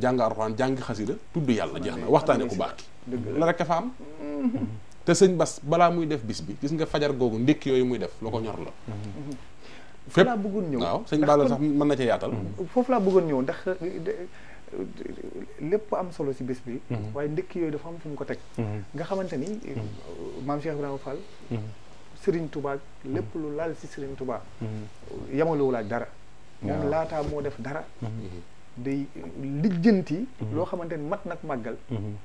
jàng alxuraan jàng xasida tudd yàlla jeex na waxtaane ku baax ki la rek fa am te sëñ Bass balaa muy def bis bi gis nga fajar googu ndékki yooyu muy def lu ko ñor la fépp laa bëggoon ñëw waaw sëñ Balla sax mën na ca yaatal foofu laa bëggoon ñëw ndax lépp am solo si bés bi waaye ndékki yooyu dafa am fu mu ko teg nga xamante ni maam Cheikh Ibrahima Fall Serigne Touba lépp lu laal si Serigne Touba yamalowul ak dara moom laataa moo def dara day lijjanti loo xamante ni mat nag màggal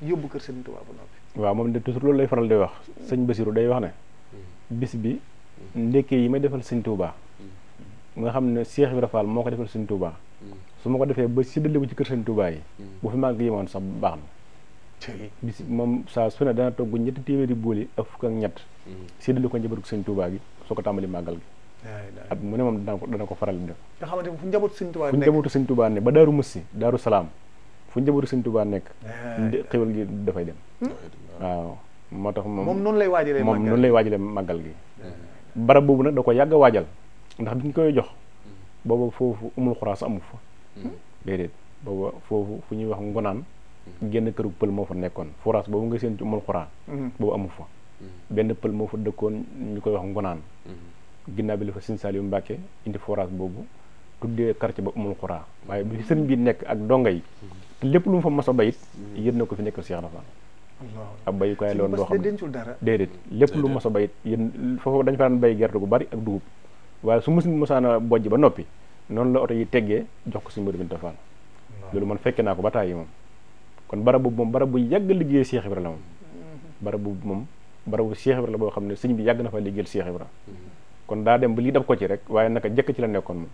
yóbbu kër Serigne Touba ba noppi waaw moom de toujours loolu lay faral di wax sëñ Bassirou day wax ne bis bi ndékkee yi may defal sëñ Touba nga xam ne Cheikh Ibrahima Fall moo ko defal sëñ Touba su ma ko defee ba séddale ko ci kër sëñ Touba yi bu fi màgg yemoon sax baax na bis moom saa su ne dana togg 2 téeméeri booli ak fukk ak ñett séddale ko njabootu sëñ Touba gi soo ko tàmbali màggal gi at mu ne moom dana ko faral di def nga xamante ni fu njabootu sëñ Touba fu njabootu sëñ Touba ne ba Daaru Musti Daaru Salaam fu njabootu sëñ Touba nekk xéwal gi dafay dem waaw moo tax moom noonu lay waajale màggal gi barab boobu nag da ko yàgg a waajal ndax bi ñu koy jox booba foofu umul xuraas amu fa déedéet booba foofu fu ñuy wax ngonaan génn këru pël moo fa nekkoon forage boobu nga seen ci umul xuraa boobu amu fa benn pël moo fa dëkkoon ñu koy wax ngonaan ginnaaw bi la fa Sëñ Saliou Mbàkke indi forage boobu tuddee quartier ba umul xuraa waaye bi sëriñ bi nekk ak donga yi te lépp lu mu fa mos a bayit yéen na ko fi nekkal Cheikh Rafal ab bayukaay loolu boo xam ne déedéet lépp lu mos a bayit yéen foofu dañ fa daan bay gerte gu bari ak dugub waaye su mos mosaana bojj ba noppi noonu la oto yi teggee jox ko Sëñ Modou Binta Fall loolu man fekke naa ko ba tàyyi moom kon barab boobu moom barab bu yàgg liggéey Cheikh Ibra la moom barab boobu moom barabu Cheikh Ibra la boo xam ne sëñ bi yàgg na fa liggéeyal Cheikh Ibra kon daa dem ba lii daf ko ci rek waaye naka jëkk ci la nekkoon moom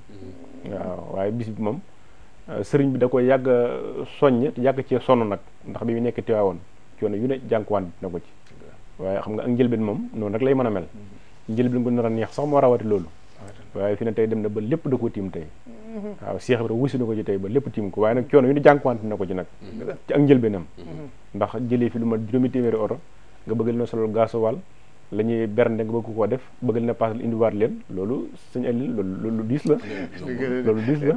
waaw waaye bis bi moom sëriñ bi da koy yàgg soññ yàgg cee sonn nag ndax bi mu nekk Tiwaawoon coono yu ne jànkuwaan na ko ci waaye xam nga ak njëlbeen moom noonu rek lay mën a mel njëlbeen bu nar a neex sax moo rawati loolu waaye fi ne tey dem na ba lépp da ko tiim tey waaw Cheikh Ibra wusi na ko ci tey ba lépp tiim ko waaye nag coono yu ne jànkuwante na ko ci nag ci ak njëlbeenam ndax jëlee fi lu ma 2 téeméeri oto nga bëgg leen a solal gasoil la ñuy bernde nga bëgg koo def bëgg leen a paasal indiwaat leen loolu sëñ Aliou loolu diis la loolu diis la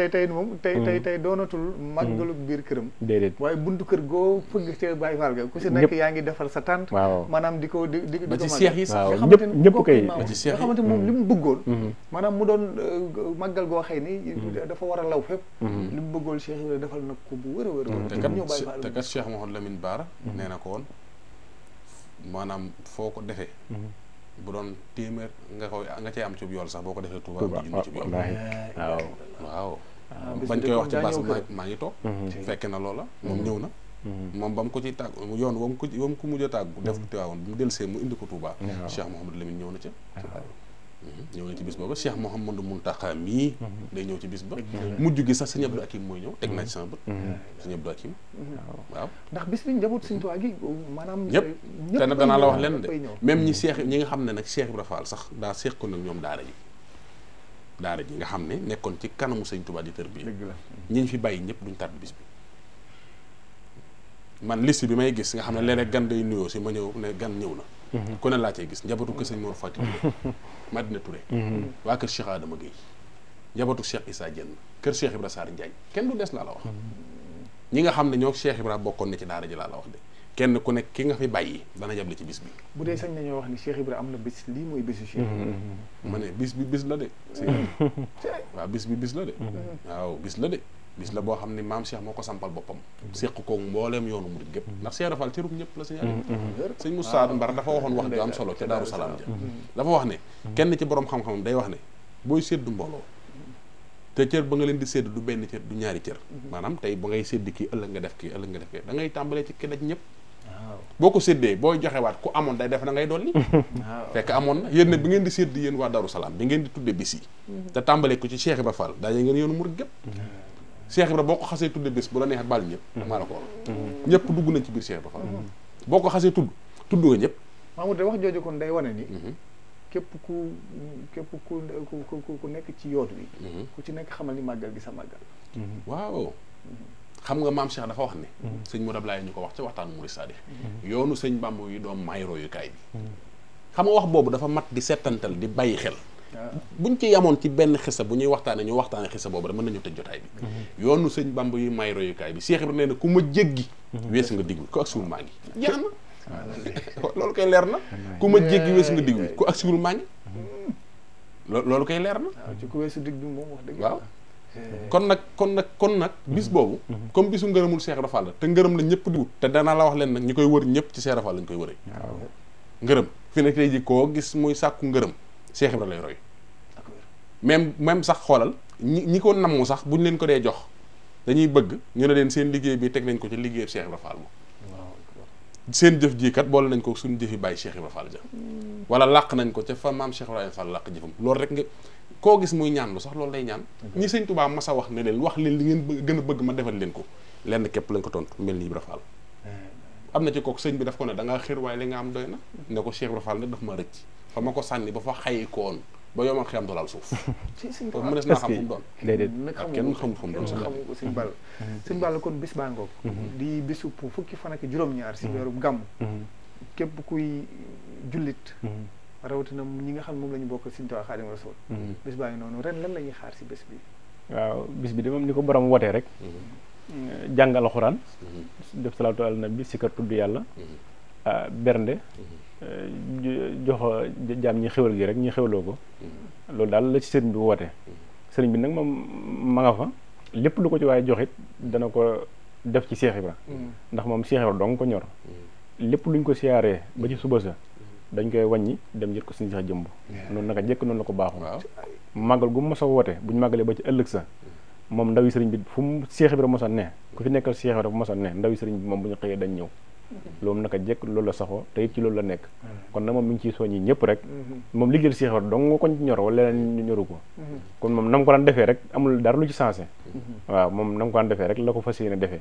tey moom tey doonatul màggalu biir këram déedéet waaye buntu kër goo fëgg te Baye Fall ga ku si nekk yaa ngi defal sa tànt waaw maanaam di ko ba ci seex yi sax ñëpp kay ba ci seex nga xamante moom li mu bëggoon maanaam mu doon màggal goo xëy ni dafa war a law fépp li mu bëggoon Cheikh Ibrahima defal na ko bu wër a wër te kat Cheikh Mouhamadou Lamine Bara nee na ko woon maanaam foo ko defee bu doon téeméer nga cay am ci yool sax boo ko defee Touba am junni ci yool waaw bañ koy wax ci bas maa ngi toog fekke na loola moom ñëw na moom ba mu ko ci tàgg yoon wam ko mujj a tàggu def ko Tiwaawoon bi mu dellusee mu indi ko Touba Cheikh Mouhamadou Lamine ñëw na ca ñëw na ci bis booba Cheikh Mouhamadou Mountakha mii day ñëw ci bis ba mujj gi sax sëñ Abdou Hakim mooy ñëw teg naa ci sama bët sëñ Abdou Hakim waaw ndax bis bi njaboot Sëñ Tuubaa gi maanaam ñëpp te nag danaa la wax lenn de même ñi nga xam ne nag Cheikh Ibra Fall sax daa seex ko nag ñoom daara ji nga xam ne nekkoon ci kanamu Sëñ Tuubaa di tër bi ñi fi bàyyi ñëpp duñ tàdd bis bi man liste bi may gis nga xam ne léeg-léeg gan day nuyoo si ma ñëw ne gan ñëw na ku ne laa cee gis njabootu kër sëñ Mor Fati Touré Madina Touré waa kër Cheikh Adama Gueye njabootu Cheikh Issa Diène kër Cheikh Ibra Sarr Ndiaye kenn du des laa la wax ñi nga xam ne ñoo Cheikh Ibra bokkoon ne ci daara ji laa la wax de kenn ku nekk ki nga fi bàyyi dana jable ci bis bi bu dee sañ nañoo wax ni Cheikh Ibra am na bis lii mooy bisu Cheikh ma ne bis bi bis la de waaw bis bi bis la de waaw bis la de bis la boo xam ne maam Cheikh moo ko sampal boppam séq ko mbooleem yoonu murid gépp ndax Cheikh Rafal cërub ñëpp la sëñ Moussa Mbar dafa waxoon wax ju am solo ca Daaru Salaam ja dafa wax ne kenn ci borom xam-xamam day wax ne booy séddu mbooloo te cër ba nga leen di sédd du benn cër du ñaari cër maanaam tey ba ngay sédd kii ëllëg nga def kii ëllëg nga def kii da ngay tàmbalee ci ki daj ñëpp boo ko séddee booy joxewaat ku amoon day def da ngay dolli fekk amoon na yéen ne bi ngeen di sédd yéen waa Daaru Salaam bi ngeen di tudde bis yi te tàmbalee ko ci Cheikh Ibra Fall daa ngeen yoonu murid gépp Cheikh Ibra boo ko xasee tudde bés bu la neexee baal ñëpp maa la ko wax ñëpp dugg nañ ci biir Cheikh Ibra Fall boo ko xasee tudd nga ñëpp Mamour de wax jooju kon day wane ni képp ku nekk ci yoon wi ku ci nekk xamal ni màggal gi sa màggal waaw xam nga maam Cheikh dafa wax ne sëñ Modou Ablaye ñu ko wax ci waxtaanu Murid Sadikh yoonu sëñ Bamba yi doom may royukaay bi xam nga wax boobu dafa mat di settantal di bàyyi xel buñ ci yamoon ci benn xisa bu ñuy waxtaane ñu waxtaane xisa boobu rek mën nañu tëj jotaay bi yoonu sëñ Bamba yu may royukaay bi Cheikh Ibra nee na ku ma jéggi weesu nga diglu ku agsiwul maa ngi jeex na loolu koy leer na ku ma jéggi weesu nga diglu ku agsiwul maa ngi loolu koy leer na ci ku weesu dig bi moom wax dëgg waaw kon nag bis boobu comme bisu ngërëmul Cheikh Ibra Fall la te ngërëm la ñëpp di wut te danaa la wax leen nag ñi koy wër ñëpp ci Cheikh Ibra Fall lañ koy wëree ngërëm fi nekk tey ji koo gis muy sàkku ngërëm Cheikh Ibra lay roy même sax xoolal ñi ko namm sax buñ leen ko dee jox dañuy bëgg ñu ne leen seen liggéey bi teg nañ ko ci liggéey Cheikh Ibra Fall moom seen jëf ji kat boole nañ ko suñu jëfi bàyyi Cheikh Ibra Fall ja wala làq nañ ko ca fa maam Cheikh Ibrahima Fall làq jëfam loolu rek nga koo gis muy ñaan lu sax loolu lay ñaan ñi sëñ Tuubaa masa wax ne leen wax leen li ngeen gën a bëgg ma defal leen ko lenn képp lañ ko tontu mel ni Ibra Fall am na ci kooku sëñ bi daf ko ne da ngaa xër waaye li nga am doy na ne ko Cheikh Ibra Fall ne daf ma rëcc fa ma ko sànni ba fa xayi koon ba yow ma xiyam dolaal suuf mu des naa xam fu mu doon ak kenn xamul fu mu doon sax xamu ko sëñ Balla kon bis baa ngoog di bisu fukki fan ak juróom-ñaar si weeru gàmm képp kuy jullit rawatina ñi nga xam moom la ñu bokk Sëñ Tuubaa Xaadimu Rasuul bis baa ngi noonu ren lan la ñuy xaar si bés bi waaw bis bi de moom ni ko borom wootee rek jàng alxuraan def salaatu ala nabi si kër tudd yàlla bernde jox jaam ñi xewal gi rek ñi xewloo ko loolu daal la ci sëriñ bi woote sëriñ bi nag moom ma nga fa lépp lu ko ci waaye joxit dana ko def ci Cheikh Ibra ndax moom Cheikh Ibra dong ko ñor lépp luñ ko siyaaree ba ci suba sa dañ koy wàññi dem jët ko suñu Cheikh jëmb noonu naka jëkk noonu la ko baaxoo màggal gu mu mos a woote buñu màggalee ba ci ëllëg sa moom ndawi sëriñ bi fu mu Cheikh Ibra mos a ne ku fi nekkal Cheikh Ibra mos a ne ndawi sëriñ bi moom bu ñu xëyee dañ ñëw loolu naka jekk loolu la saxoo te it ci loolu la nekk kon nag moom mi ngi ciy soññi ñëpp rek moom liggéeyal Cheikh Ibra dong nga ko ñor wala leneen ñu ñoru ko kon moom na mu ko daan defee rek amul dara lu ci sensé waaw moom na mu ko daan defee rek la ko fas yéene defee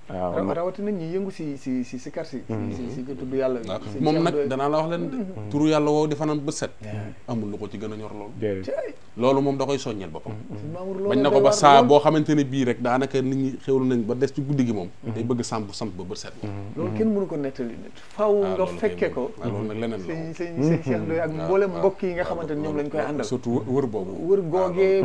waaw rawatina ñi yëngu si kar si tudd yàlla moom nag danaa la wax leen turu yàlla woow di fanaan bët set amul lu ko ci gën a ñor loolu moom da koy soññeel boppam bañ na ko ba saa boo xamante ne bii rek daanaka nit ñi xewlu nañ ba des ci guddi gi moom day bëgg samp ba bët set mënu ko nettali nit faaw nga fekke ko loolu nag leneen la sëñ Cheikh Ndoye ak mboolem mbokk yi nga xamante ne ñoom lañ koy àndal surtout wër boobu wër googee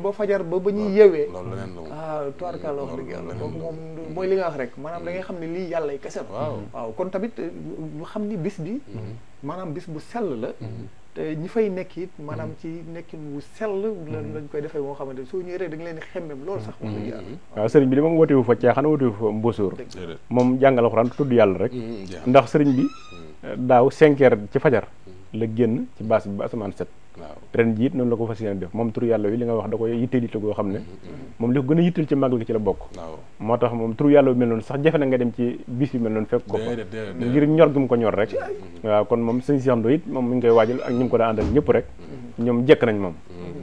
ba fajar ba ñuy yewee loolu leneen la moom tubaarkalla wax dëgg yàlla kooku moom mooy li nga wax rek maanaam da ngay xam ne lii yàlla kese la waaw kon tamit ñu xam ni bis bi maanaam bis bu sell la te ñi fay nekk it maanaam ci nekkin wu sell lañ koy defee moo xamante ne soo ñëwee rek da nga leen di xemmem loolu sax wax dëgg yàlla waaw sëriñ bi de moom wootewu fa caaxaan wootewu fa mbóosóor moom jàngal alxuraan tudd yàlla rek ndax sëriñ bi daaw 5 heures ci fajar la génn ci baas bi ba asamaan set ren jiit noonu la ko fas yéene def moom turu yàlla wi li nga wax da koy yitteel yitte goo xam ne moom li ko gën a yitteel ci màggal gi ci la bokk moo tax moom turu yàlla bi mel noonu sax jafe na nga dem ci bis bi mel noonu fekk ko fa ngir ñor gi mu ko ñor rek waaw kon moom sëñ Cheikh Ndoye it moom mi ngi koy waajal ak ñi mu ko daa àndal ñëpp rek ñoom jekk nañ moom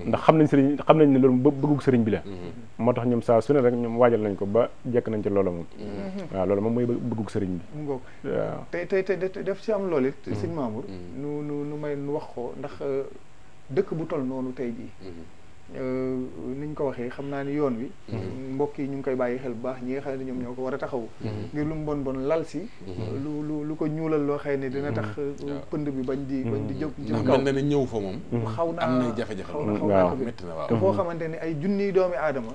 ndax xam nañ ne loolu bëggug sëriñ bi la moo tax ñoom saa su ne rek ñoom waajal nañ ko ba jekk nañ ci loola moom waaw loolu moom mooy bëggug sëriñ bi waaw te def ci am loolu it sëñ Mamour nu may nu wax ko ndax dëkk bu toll noonu tey jii niñ ko waxee xam naa ni yoon wi mbokk yi ñu ngi koy bàyyi xel bu baax ñi nga xam ne ñoom ñoo ko war a taxaw ngir lu mu bon lal si lu ko ñuulal loo xëy ne dina tax pënd bi bañ di jóg jëm kaw mel na ne ñëw fa moom xaw naa am na jafe-jafe xaw naa ko métti na waaw te foo xamante ne ay junniy doomi aadama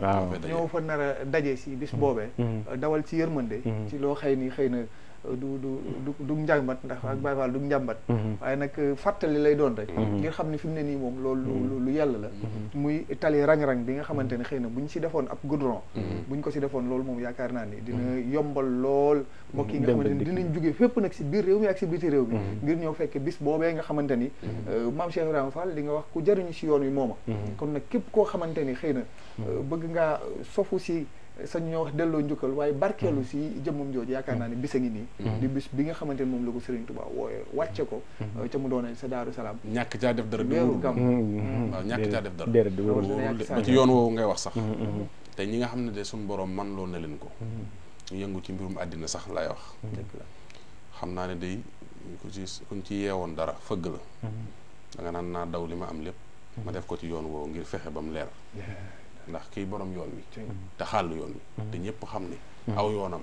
ñoo fa nar a daje si bis boobee dawal ci yërmande ci loo xëy ni xëy na du njàmbat ndax ak Baay Faal du njàmbat waaye nag fàttali lay doon rek ngir xam ne fi mu ne nii moom loolu lu yàlla la muy tali rang-rang bi nga xamante ne xëy na buñ si defoon ab goudron buñ ko si defoon loolu moom yaakaar naa ni dina yombal lool mbokk yi nga xamante ni dinañ jóge fépp nag si biir réew mi ak si biti réew mi ngir ñëw fekk bis boobee nga xamante ni maam Cheikh Ibrahima Fall di nga wax ku jariñu si yoon wi mooma kon nag képp koo xamante ni xëy na bëgg ngaa sofu si sañ ñoo wax delloo njukkal waaye barkeelu si jëmmam jooju yaakaar naa ne bis a ngi nii di bis bi nga xamante ne moom la ko Serigne Touba wooye wàcce ko ca mu doone sa Daaru Salaam ñàkk caa def dara weeru gàmm waaw ñàkk caa def dara ba ci yoon woowu ngay wax sax te ñi nga xam ne de suñu borom man loo ne leen ko ñu yëngu ci mbirum àddina sax lay wax xam naa ne day kuñ ci yeewoon dara fëgg la da nga naan naa daw li ma am lépp ma def ko ci yoon woowu ngir fexe ba mu leer ndax kii borom yoon wi te xàll yoon wi te ñëpp xam ne aw yoonam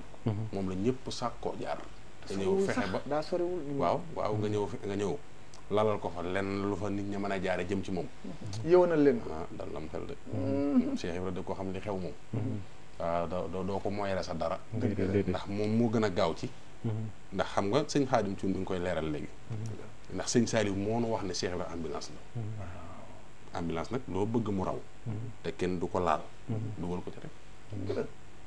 moom la ñëpp sàkkoo jaar te ñëw fexe ba daa soriwul waaw nga ñëw lalal ko fa lenn lu fa nit ña mën a jaare jëm ci moom yëwanal leen ah dal lam xel de Cheikh Ibra da ko xam li xew moom waaw doo ko moyere sa dara ndax moom moo gën a gaaw ci ndax xam nga sëñ Xaadim Cuun bi nga koy leeral léegi ndax sëñ Saliou moo nu wax ne Cheikh Ibra ambulance la ambulance nag loo bëgg mu raw te kenn du ko laal dugal ko ci rek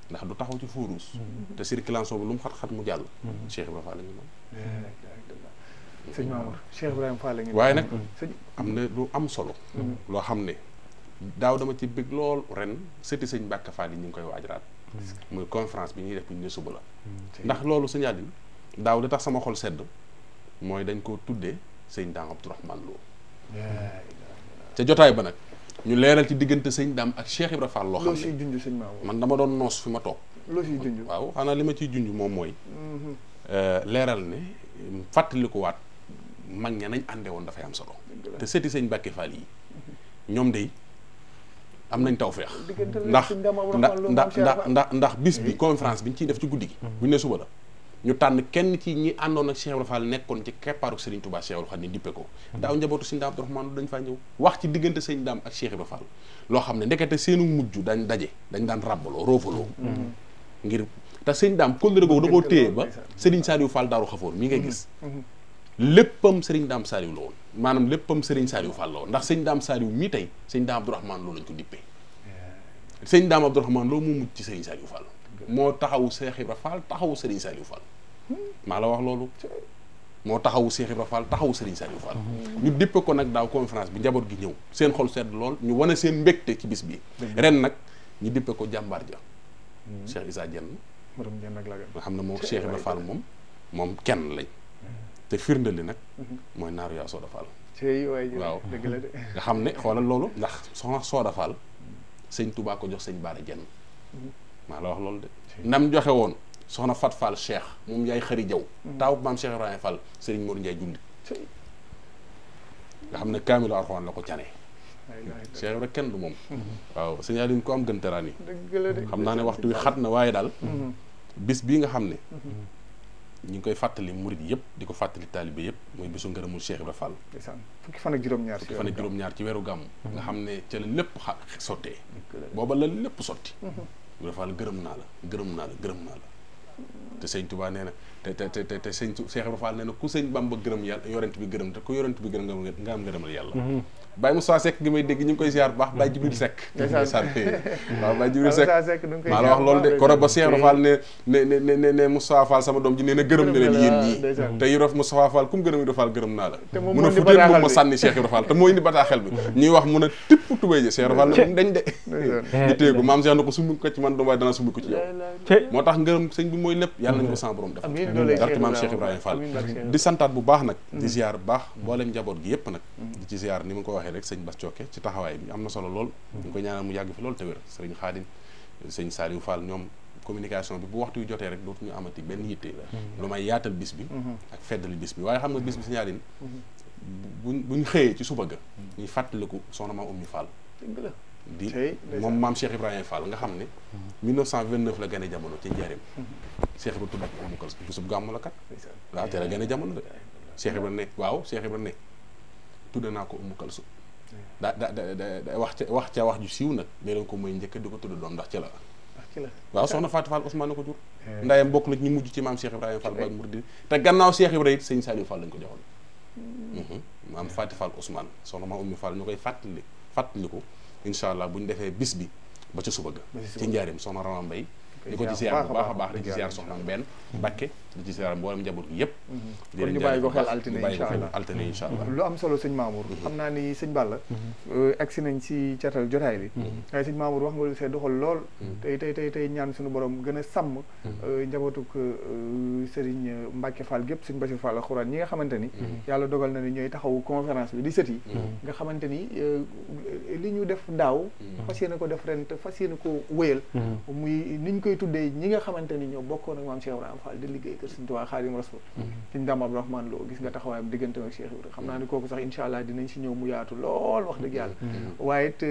ndax du taxaw ci feu rouge te circulation bi lu mu xat-xat mu jàll Cheikh Ibra Fall la ñu moom sëñ Mamour Cheikh Ibrahima Fall la ñu waaye nag am na lu am solo loo xam ne daaw dama ci bëgg lool ren sëti sëñ Mbàkke Fall yi ñu ngi koy waajaraat muy conférence bi ñuy def bu ñu ne suba la ndax loolu sëñ Aline daaw li tax sama xol sedd mooy dañ ko tuddee sëñ Daam Abdourahmane Lo ca jotaay ba nag ñu leeral ci diggante sëñ Daam ak Cheikh Ibra Fall loo xam ne loo siy junj sëñ Mamour man dama doon noos fi ma toog loo siy junj waaw xanaa li ma ciy junj moom mooy leeral ne fàttalikuwaat mag ña nañ ànde woon dafay am solo te sëti sëñ Mbàkke Fall yi ñoom day am nañ tawfeex ndax bis bi conférence bi ñu ciy def ci guddi gi bu ñu ne suba la ñu tànn kenn ci ñi àndoon ak Cheikh Ibra Fall nekkoon ci keppaaru Serigne Touba Cheikhul Khadim dippe ko daaw njabootu sëñ Daam Abdourahmane dañ faa ñëw wax ci diggante sëñ Daam ak Cheikh Ibra Fall loo xam ne ndekete seenu mujj dañ daan ràbbaloo roofaloo ngir te sëñ Daam kóllëre googu da koo téye ba Serigne Saliou Fall Daaru Xafoor mi ngay gis léppam Serigne Daam Saliou la woon maanaam léppam Serigne Saliou Fall la woon ndax sëñ Daam Saliou mii tey sëñ Daam Abdourahmane Lo lañ ko dippee sëñ Daam Abdourahmane Lo moo mujj ci Serigne Saliou Fall moo taxawu Cheikh Ibra Fall taxawu Serigne Saliou Fall maa la wax loolu moo taxawu Cheikh Ibra Fall taxawu Serigne Saliou Fall ñu dippe ko nag daaw conférence bi njaboot gi ñëw seen xol sedd lool ñu wane seen mbégte ci bis bi ren nag ñu dippe ko jàmbaar ja Cheikh Issa Diène nga xam ne moom Cheikh Ibra Fall moom kenn lañ te firnde li nag mooy naaru yaa Sooda Fall waaw nga xam ne xoolal loolu ndax soxna Sooda Fall sëñ Touba ko jox sëñ Baara Diène maa la wax loolu de ndam joxe woon soxna Fat Fall Cheikh moom yaay xëri jaw taaw maam Cheikh Ibrahima Fall Serigne Mor Ndiaye julli nga xam ne kaamilu Alxuraan la ko canee Cheikh Ibrahima kenn du moom waaw sëñ Aliou ko am gën teraan yi xam naa ne waxtu wi xat na waaye daal bis bii nga xam ne ñu ngi koy fàttali murid yëpp di ko fàttali taalibe yëpp mooy bisu ngërëmul Cheikh Ibra Fall fukki fan ak juróom-ñaar ci weeru gàmm nga xam ne ca la lépp sottee booba la lépp sotti Ibra Fall gërëm naa la te sëñ Touba nee na te sëñ Cheikh Ibra Fall nee na ku sëñ Bamba gërëm yàlla yorent bi gërëm te ku yorent bi gërëm nga am ngërëmal yàlla Baye Moussa Seck gi may dégg ñu ngi koy ziar bu baax Baye Jibril Seck waaw Baye Jibril Seck maa la wax loolu de koro ba Cheikh Ibra Fall ne Moussa Fall sama doom ji nee na gërëm na leen yéen ñii te Ibra Moussa Fall ku mu gërëm Ibra Fall gërëm naa la mun a futeen moom ma sànni Cheikh Ibra Fall te moo indi bataaxel bi ñuy wax mun a tipp tubéy ji Cheikh Ibra Fall ne dañ de di téegu maam Cheikh na ko sumbi ko ci man doom waaye dana sumbi ko ci yow moo tax ngërëm sëñ bi mooy lépp yàlla nañu ko sama borom def darti maam Cheikh Ibrahima Fall di santaat bu baax nag di ziar bu baax mboolem njaboot gi yëpp nag di ci ziar ni ma ko waxee rek sëñ Bass Thioké ci taxawaay bi am na solo lool ñu koy ñaanal mu yàgg fi loolu te wér sëriñ Xaadim sëñ Saliou Fall ñoom communication bi bu waxtu yu jotee rek dootuñu amati benn yitte lu may yaatal bis bi ak feddali bis bi waaye xam nga bis bi si ñaarin buñ xëyee ci suba ga ñuy fàttaliku soxna maam Oumy Fall di moom maam Cheikh Ibrahima Fall nga xam ne 1929 la gane jamono ci njaareem Cheikh Ibrahima tudd ko Oumou Kalsoum bisub gàmm la kat waaw te la gane jamono de Cheikh Ibrahima ne waaw Cheikh Ibrahima ne tudde naa ko Oumou Kalsoum da wax ju siiw nag nee leen ko mooy njëkk di ko tudd doom ndax ci la waaw soxna Fatou Fall Ousmane na ko jur ndayam bokk na ñu mujj ci maam Cheikh Ibrahima Fall ba Mouride te gannaaw Cheikh Ibrahima it sëñ Saliou Fall lañ ko joxoon maam Fatou Fall Ousmane soxna maam Oumy Fall ñu koy fàttaliku incha allah bu ñu defee bis bi ba ca suba ga ci njaareem soxna Rama Mbaye di ko ci ziar bu baax a baax di ci ziar soxna benn Bakke di ci ziar mboolem njaboot gi yëpp kon ñu bàyyi ko xel altine incha allah lu am solo sëñ Mamour xam naa ni sëñ Balla agsi nañ ci catal jotaay bi waaye sëñ Mamour wax nga lu see doxal lool tey ñaan suñu borom gën a sàmm njabootuk Serigne Mbacke Fall gépp sëñ Bassirou Fall Alxuraan ñi nga xamante ni yàlla dogal na ni ñooy taxawu conférence bi di sët yi nga xamante ni li ñu def daaw fas yéene ko def ren te fas yéene ko wéyal muy niñ koy tuddee ñi nga xamante ni ñoo bokkoon ak maam Cheikh Ibrahima Fall di liggéey kër Sëriñ Tuubaa Xaadimu Rasuul Sëriñ Dame Abdourahmane Lo gis nga taxawaayam diggante ak Cheikh Ibrahima xam naa ni kooku sax incha allah dinañ si ñëw mu yaatu lool wax dëgg yàlla waaye it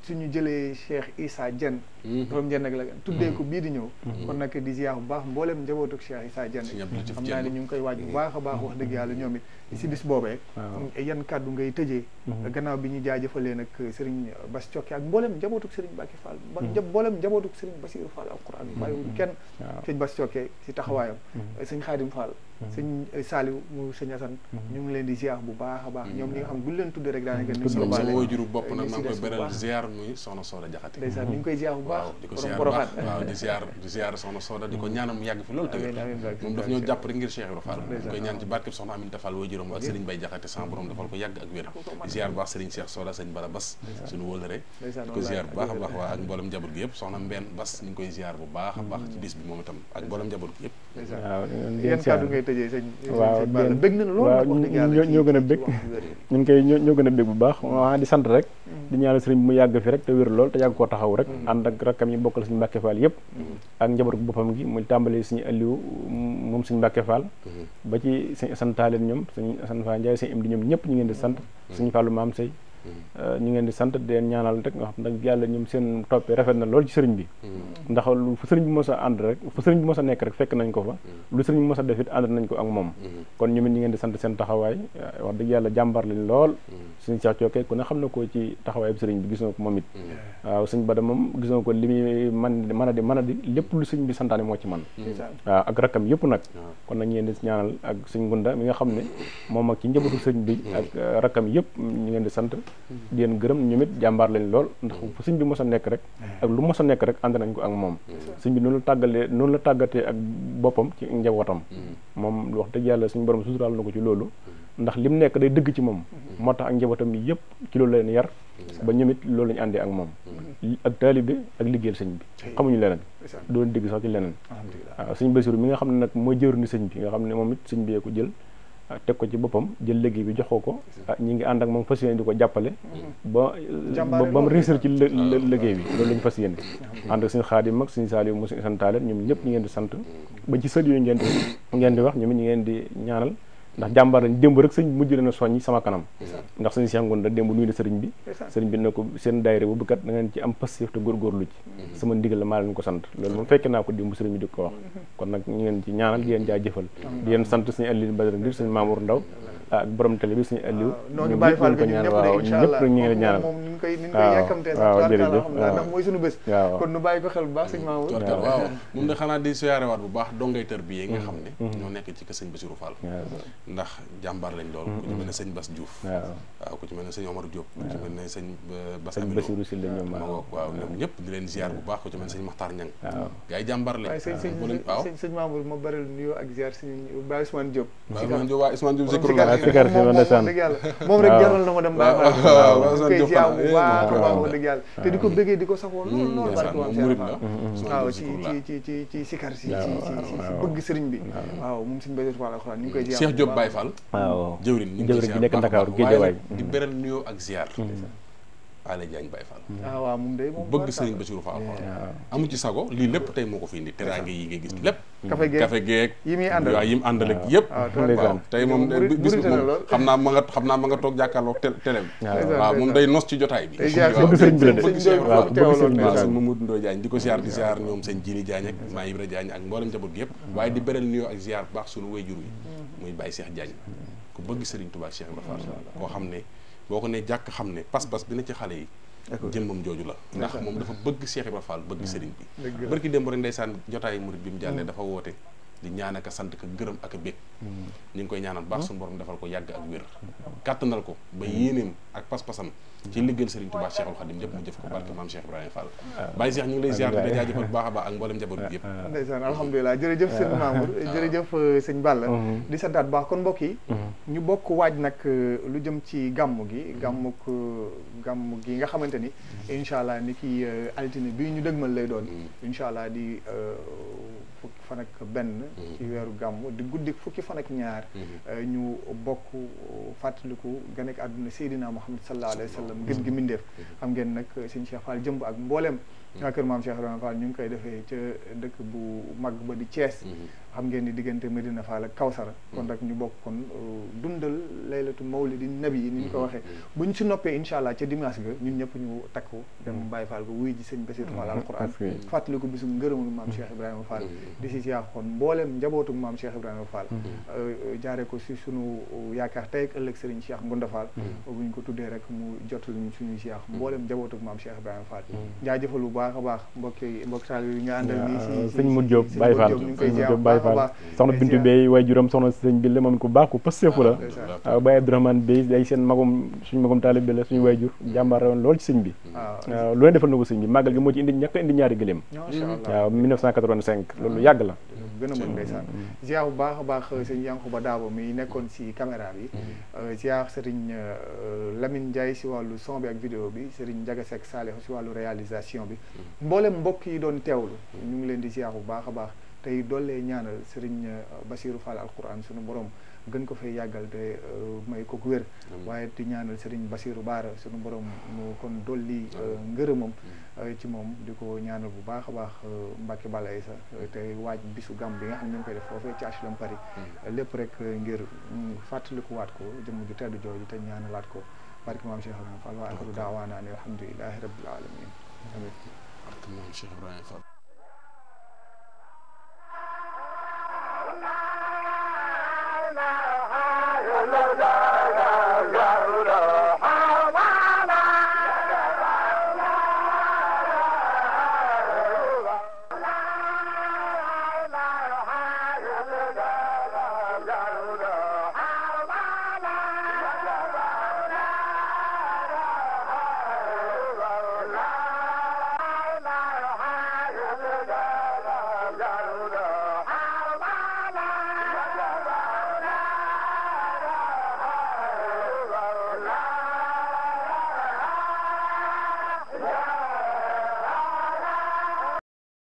suñu jëlee Cheikh Issa Diène borom Diène ak la tuddee ko bii di ñëw kon nag di ziar bu baax mboolem njabootuk Cheikh Issa Diène xam naa ni ñu ngi koy waaj bu baax a baax wax dëgg yàlla ñoom it si bis boobee yan kàddu ngay tëjee gannaaw bi ñu jaajëfalee nag Serigne Bass Thioké ak mboolem njabootuk Serigne Mbacké Fall mboolem njabootuk Serigne Bassirou Fall alquran bàyyiwuñ kenn Serigne Bass Thioké si taxawaayam Serigne Khadim Fall Serigne Saliou mu Serigne Assane ñu ngi leen di ziar bu baax a baax ñoom ñi nga xam buñ leen tuddee rek daanaka ni sama waajuru bopp nag maa ngi koy beral ziar muy soxna Soda Jaxate ndeysaan ñu ngi koy ziar bu baax di ko ziar bu baax waaw di ziar soxna Soda di ko ñaanal mu yàgg fi loolu tamit moom daf ñoo jàpp rek ngir Cheikh Ibrahima Fall di koy ñaan ci barkeb soxna Aminta Fall waajuram ak Serigne Baye Jaxate sama borom defal ko yàgg ak wér di ziar bu baax Serigne Cheikh Soda Serigne Bara Bass suñu wóolare di ko ziar bu baax a baax waa ak mboolem njaboot gi yëpp soxna Mbène Bass ñu ngi koy ziar bu baax a baax ci bis bi moom itam ak mboolem njaboot gi yëpp yan kàddu ngay tëjee sëñ waaw bëgg na lool ñoo gën a bëgg ñun koy ñoo gën a bëgg bu baax di sant rek di ñaanal sëriñ bi mu yàgg fi rek te wér lool te yàgg koo taxaw rek ànd ak rakkam yi bokkal suñu Mbacké Fall yëpp ak njaboot boppam gi mu tàmbalee suñu Aliou moom suñu Mbacké Fall ba ci suñu santaaleen ñoom suñu Assane Fall Ndiaye suñu im di ñoom ñëpp ñu ngeen di sant suñu Fallou Maam Sey ñu ngeen di sant di leen ñaanal rek nga xam nag yàlla ñoom seen toppee rafet na lool ci sëriñ bi ndax fu sëriñ bi mos a ànd rek fu sëriñ bi mos a nekk rek fekk nañ ko fa lu sëriñ bi mos a def it ànd nañ ko ak moom kon ñoom it ñu ngeen di sant seen taxawaay wax dëgg yàlla jàmbar lañ lool suñu Cheikh Thioké ku ne xam na ko ci taxawaay bi sëriñ bi gis na ko moom it waaw suñ Bada moom gis na ko li muy mën a di lépp lu sëriñ bi santaane moo ci man waaw ak rakkam yëpp nag kon nag ñu ngeen di ñaanal ak suñ Gunda mi nga xam ne moom ak ci njabootu sëriñ bi ak rakkam yëpp ñu ngeen di sant di leen gërëm ñoom it jàmbaar lañ lool ndax fu sëñ bi mos a nekk rek ak lu mos a nekk rek ànd nañ ko ak moom sëñ bi noonu la tàggatee ak boppam ci njabootam moom wax dëgg yàlla suñu borom suturaal na ko ci loolu ndax lim nekk day dëgg ci moom moo tax ak njabootam yi yëpp ci loolu leen yar ba ñoom it loolu lañu àndee ak moom ak taalibe ak liggéeyal sëñ bi xamuñu leneen doon dégg sax ci leneen waaw sëñ Bassirou mi nga xam ne nag mooy jëwriñu sëñ bi nga xam ne moom it sëñ bi ko jël teg ko ci boppam jël liggéey bi joxoo ko ñi ngi ànd ak moom fas yéene di ko jàppale ba mu réussir ci liggéey bi loolu la ñu fas yéene ànd ak suñu Xaadim mag suñu Saliou mu suñu santaale ñoom ñëpp ñu ngeen di sant ba ci sët yooyu ngeen di wax ñoom it ñu ngeen di ñaanal ndax jàmbaar lañ démb rek sëñ mujj leen a soññi sama kanam ndax suñu Cheikh Ngounda démb nuyu na sëriñ bi ne ko seen daayira bu kat da ngeen ci am passif te góorgóorlu ci sama ndigal la maa leen ko sant loolu moom fekke naa ko démb sëriñ bi di ko wax kon nag ñu ngeen ci ñaanal di leen jaajëfal di leen sant suñu Aliou Badara Ndir suñu Mamour Ndaw ak borom télé bi suñu Aliou noonu Baye Fall bi ñëpp waaw ñëpp rek ñu ngi ñaanal moom ni ñu koy yàkkamtee sax jërëjëf ndax mooy suñu bés kon nu bàyyi ko xel bu baax sëñ Mamour waaw moom de xanaa di siyaarewaat bu baax dongay tër bi nga xam ne ñoo nekk ci kër sëñ Bassirou Fall ndax jàmbaar lañ lool ku ci mel ne sëñ Bass Diouf waaw ku ci mel ne sëñ Omar Diop ku ci mel ne sëñ Bass Bassirou si la ñoom waaw ñoom ñëpp di leen ziar bu baax ku ci mel ne sëñ Makhtar Niang gars yi jàmbaar lañ waaw sëñ Mamour ma baral nuyoo ak ziar sëñ Baye Ousmane Diop waa Ousmane Diop dëgg yàlla moom rek jaral na ma dem Baye Fall koy ziar bu baax a baax dëgg yàlla te di ko bëggee di ko safoo lool waaw ci sikar si bëgg sëriñ bi waaw moom sëñ Bassirou Fall alxuraan ñu ngi koy ziar Cheikh Diop Baye Fall waaw jëwriñ ñu ngi koy ziar nekk Ndakaaru Géejawaay di beral nuyoo ak ziar Alé Diagne Baye Fall waaw moom day moom bëgg sëriñ Bassirou Fall amu ci sago lii lépp tey moo ko fi indi teraange yi ngay gis lépp café geek yi muy àndal waaw yi mu àndal ak yëpp waaw tey moom bis moom xam naa ma nga toog jàkkaarloog télé bi waaw moom day nos ci jotaay bi bëgg sëriñ bi la bëgg sëriñ waaw sëñ Mamadou Ndoye Diagne di ko ziar di ziar ñoom sëñ Jili Diagne ak maa Ibra Diagne ak mboolem njaboot gi yëpp waaye di beral nuyoo ak ziar bu baax suñu wayjur yi muy Baye Cheikh Diagne ku bëgg sëriñ Touba Cheikh Ibrahima Fall koo xam ne boo ko ne jàkk xam ne pas-pas bi na ci xale yi jëmmam jooju la ndax moom dafa bëgg Cheikh Ibrahima Fall bëgg sëriñ bi barki démb rek ndeysaan jotaayu murid bi mu jàllee dafa woote di ñaan ak a sant ka gërëm ak a bég ñu ngi koy ñaanal baax suñu borom defal ko yàgg ak wér kàttanal ko ba yéeneem ak pas-pasam ci liggéeyal Serigne Touba Cheikhul Khadim lépp mu jëf ko barke maam Cheikh Ibrahima Fall Baye Cheikh ñu ngi lay ziar di la jaajëfal bu baax a baax ak mboolem njaboot bi yëpp ndeysaan alhamdulilah jërëjëf sëñ Mamour jërëjëf sëñ Balla di santaat baax kon mbokk yi ñu bokk waaj nag lu jëm ci gàmm gi nga xamante ni incha allah ni ki altine bii ñu dëgmal lay doon incha allah di fan ak benn ci weeru gàmmu di guddi fukki fan ak ñaar ñu bokk fàttaliku gane ak àdduna Seydina Muhammad sallallahu alayhi wa sallam gën gi mindeef xam ngeen nag sëñ Cheikh Fall jëmb ak mbooleem waa kër maam Cheikh Ibrahima Fall ñu ngi koy defee ca dëkk bu mag ba di Thiès xam ngeen ni diggante Medina Fall ak Kawsara kon nag ñu bokk kon dundal laylatu mawlidi nabi yi ni ñu ko waxee buñ si noppee incha allah ca dimanche ga ñun ñëpp ñu takku dem Baye Fall ko wuy ji sëñ Bassirou Fall alquran fàttaliku bisu ngërëmul maam Cheikh Ibrahima Fall di si siyaa xoon mbooleem njabootu maam Cheikh Ibrahima Fall jaaree ko si sunu yaakaar tey ak ëllëg Serigne Cheikh Ngounda Fall buñ ko tuddee rek mu jotul ñu suñu siyaa mbooleem njabootu maam Cheikh Ibrahima Fall jaajëfal bu baax a baax mbokki taalibe yi nga àndal nii si sëñ Modou Diop Baye Fall ñu ngi koy ziar baax a baax soxna Bintu Bey waaye juróom soxna sëñ bi la moom ku baax ku pësteefu la waaw Baye Abdourahmane Bey day seen magum suñu magum taalibe la suñu waajur jàmbaar woon lool ci sëñ bi waaw lu ne defal na ko sëñ bi màggal gi moo ci indi ñàkk indi ñaari gëléem waaw 1985 loolu yàgg la gën a mën ndeysaan ziar bu baax a baax sëñ Yankuba Daabo mi nekkoon si caméra bi ziar Serigne Lamine Ndiaye si wàllu son bi ak vidéo bi Serigne Ndiaga Seck Salih si wàllu réalisation bi mboolem mbokk yi doon teewlu ñu ngi leen di ziar bu baax a baax tey doollee ñaanal Serigne Bassirou Fall alquran sunu borom gën ko fay yàggal te may ko wér waaye di ñaanal Serigne Bassirou Baara sunu borom mu kon dolli ngërëmam ci moom di ko ñaanal bu baax a baax Mbacke Balaye sa te waaj bisu gàmm bi nga xam ne ñu ngi koy def foofee ci HLM Paris lépp rek ngir fàttalikuwaat ko jëmm ju tedd jooju te ñaanalaat ko barke maam Cheikh Ibrahima Fall wa axiru daawaana ani alhamdulillahi rabbil alamin barke maam Cheikh Ibrahima Fall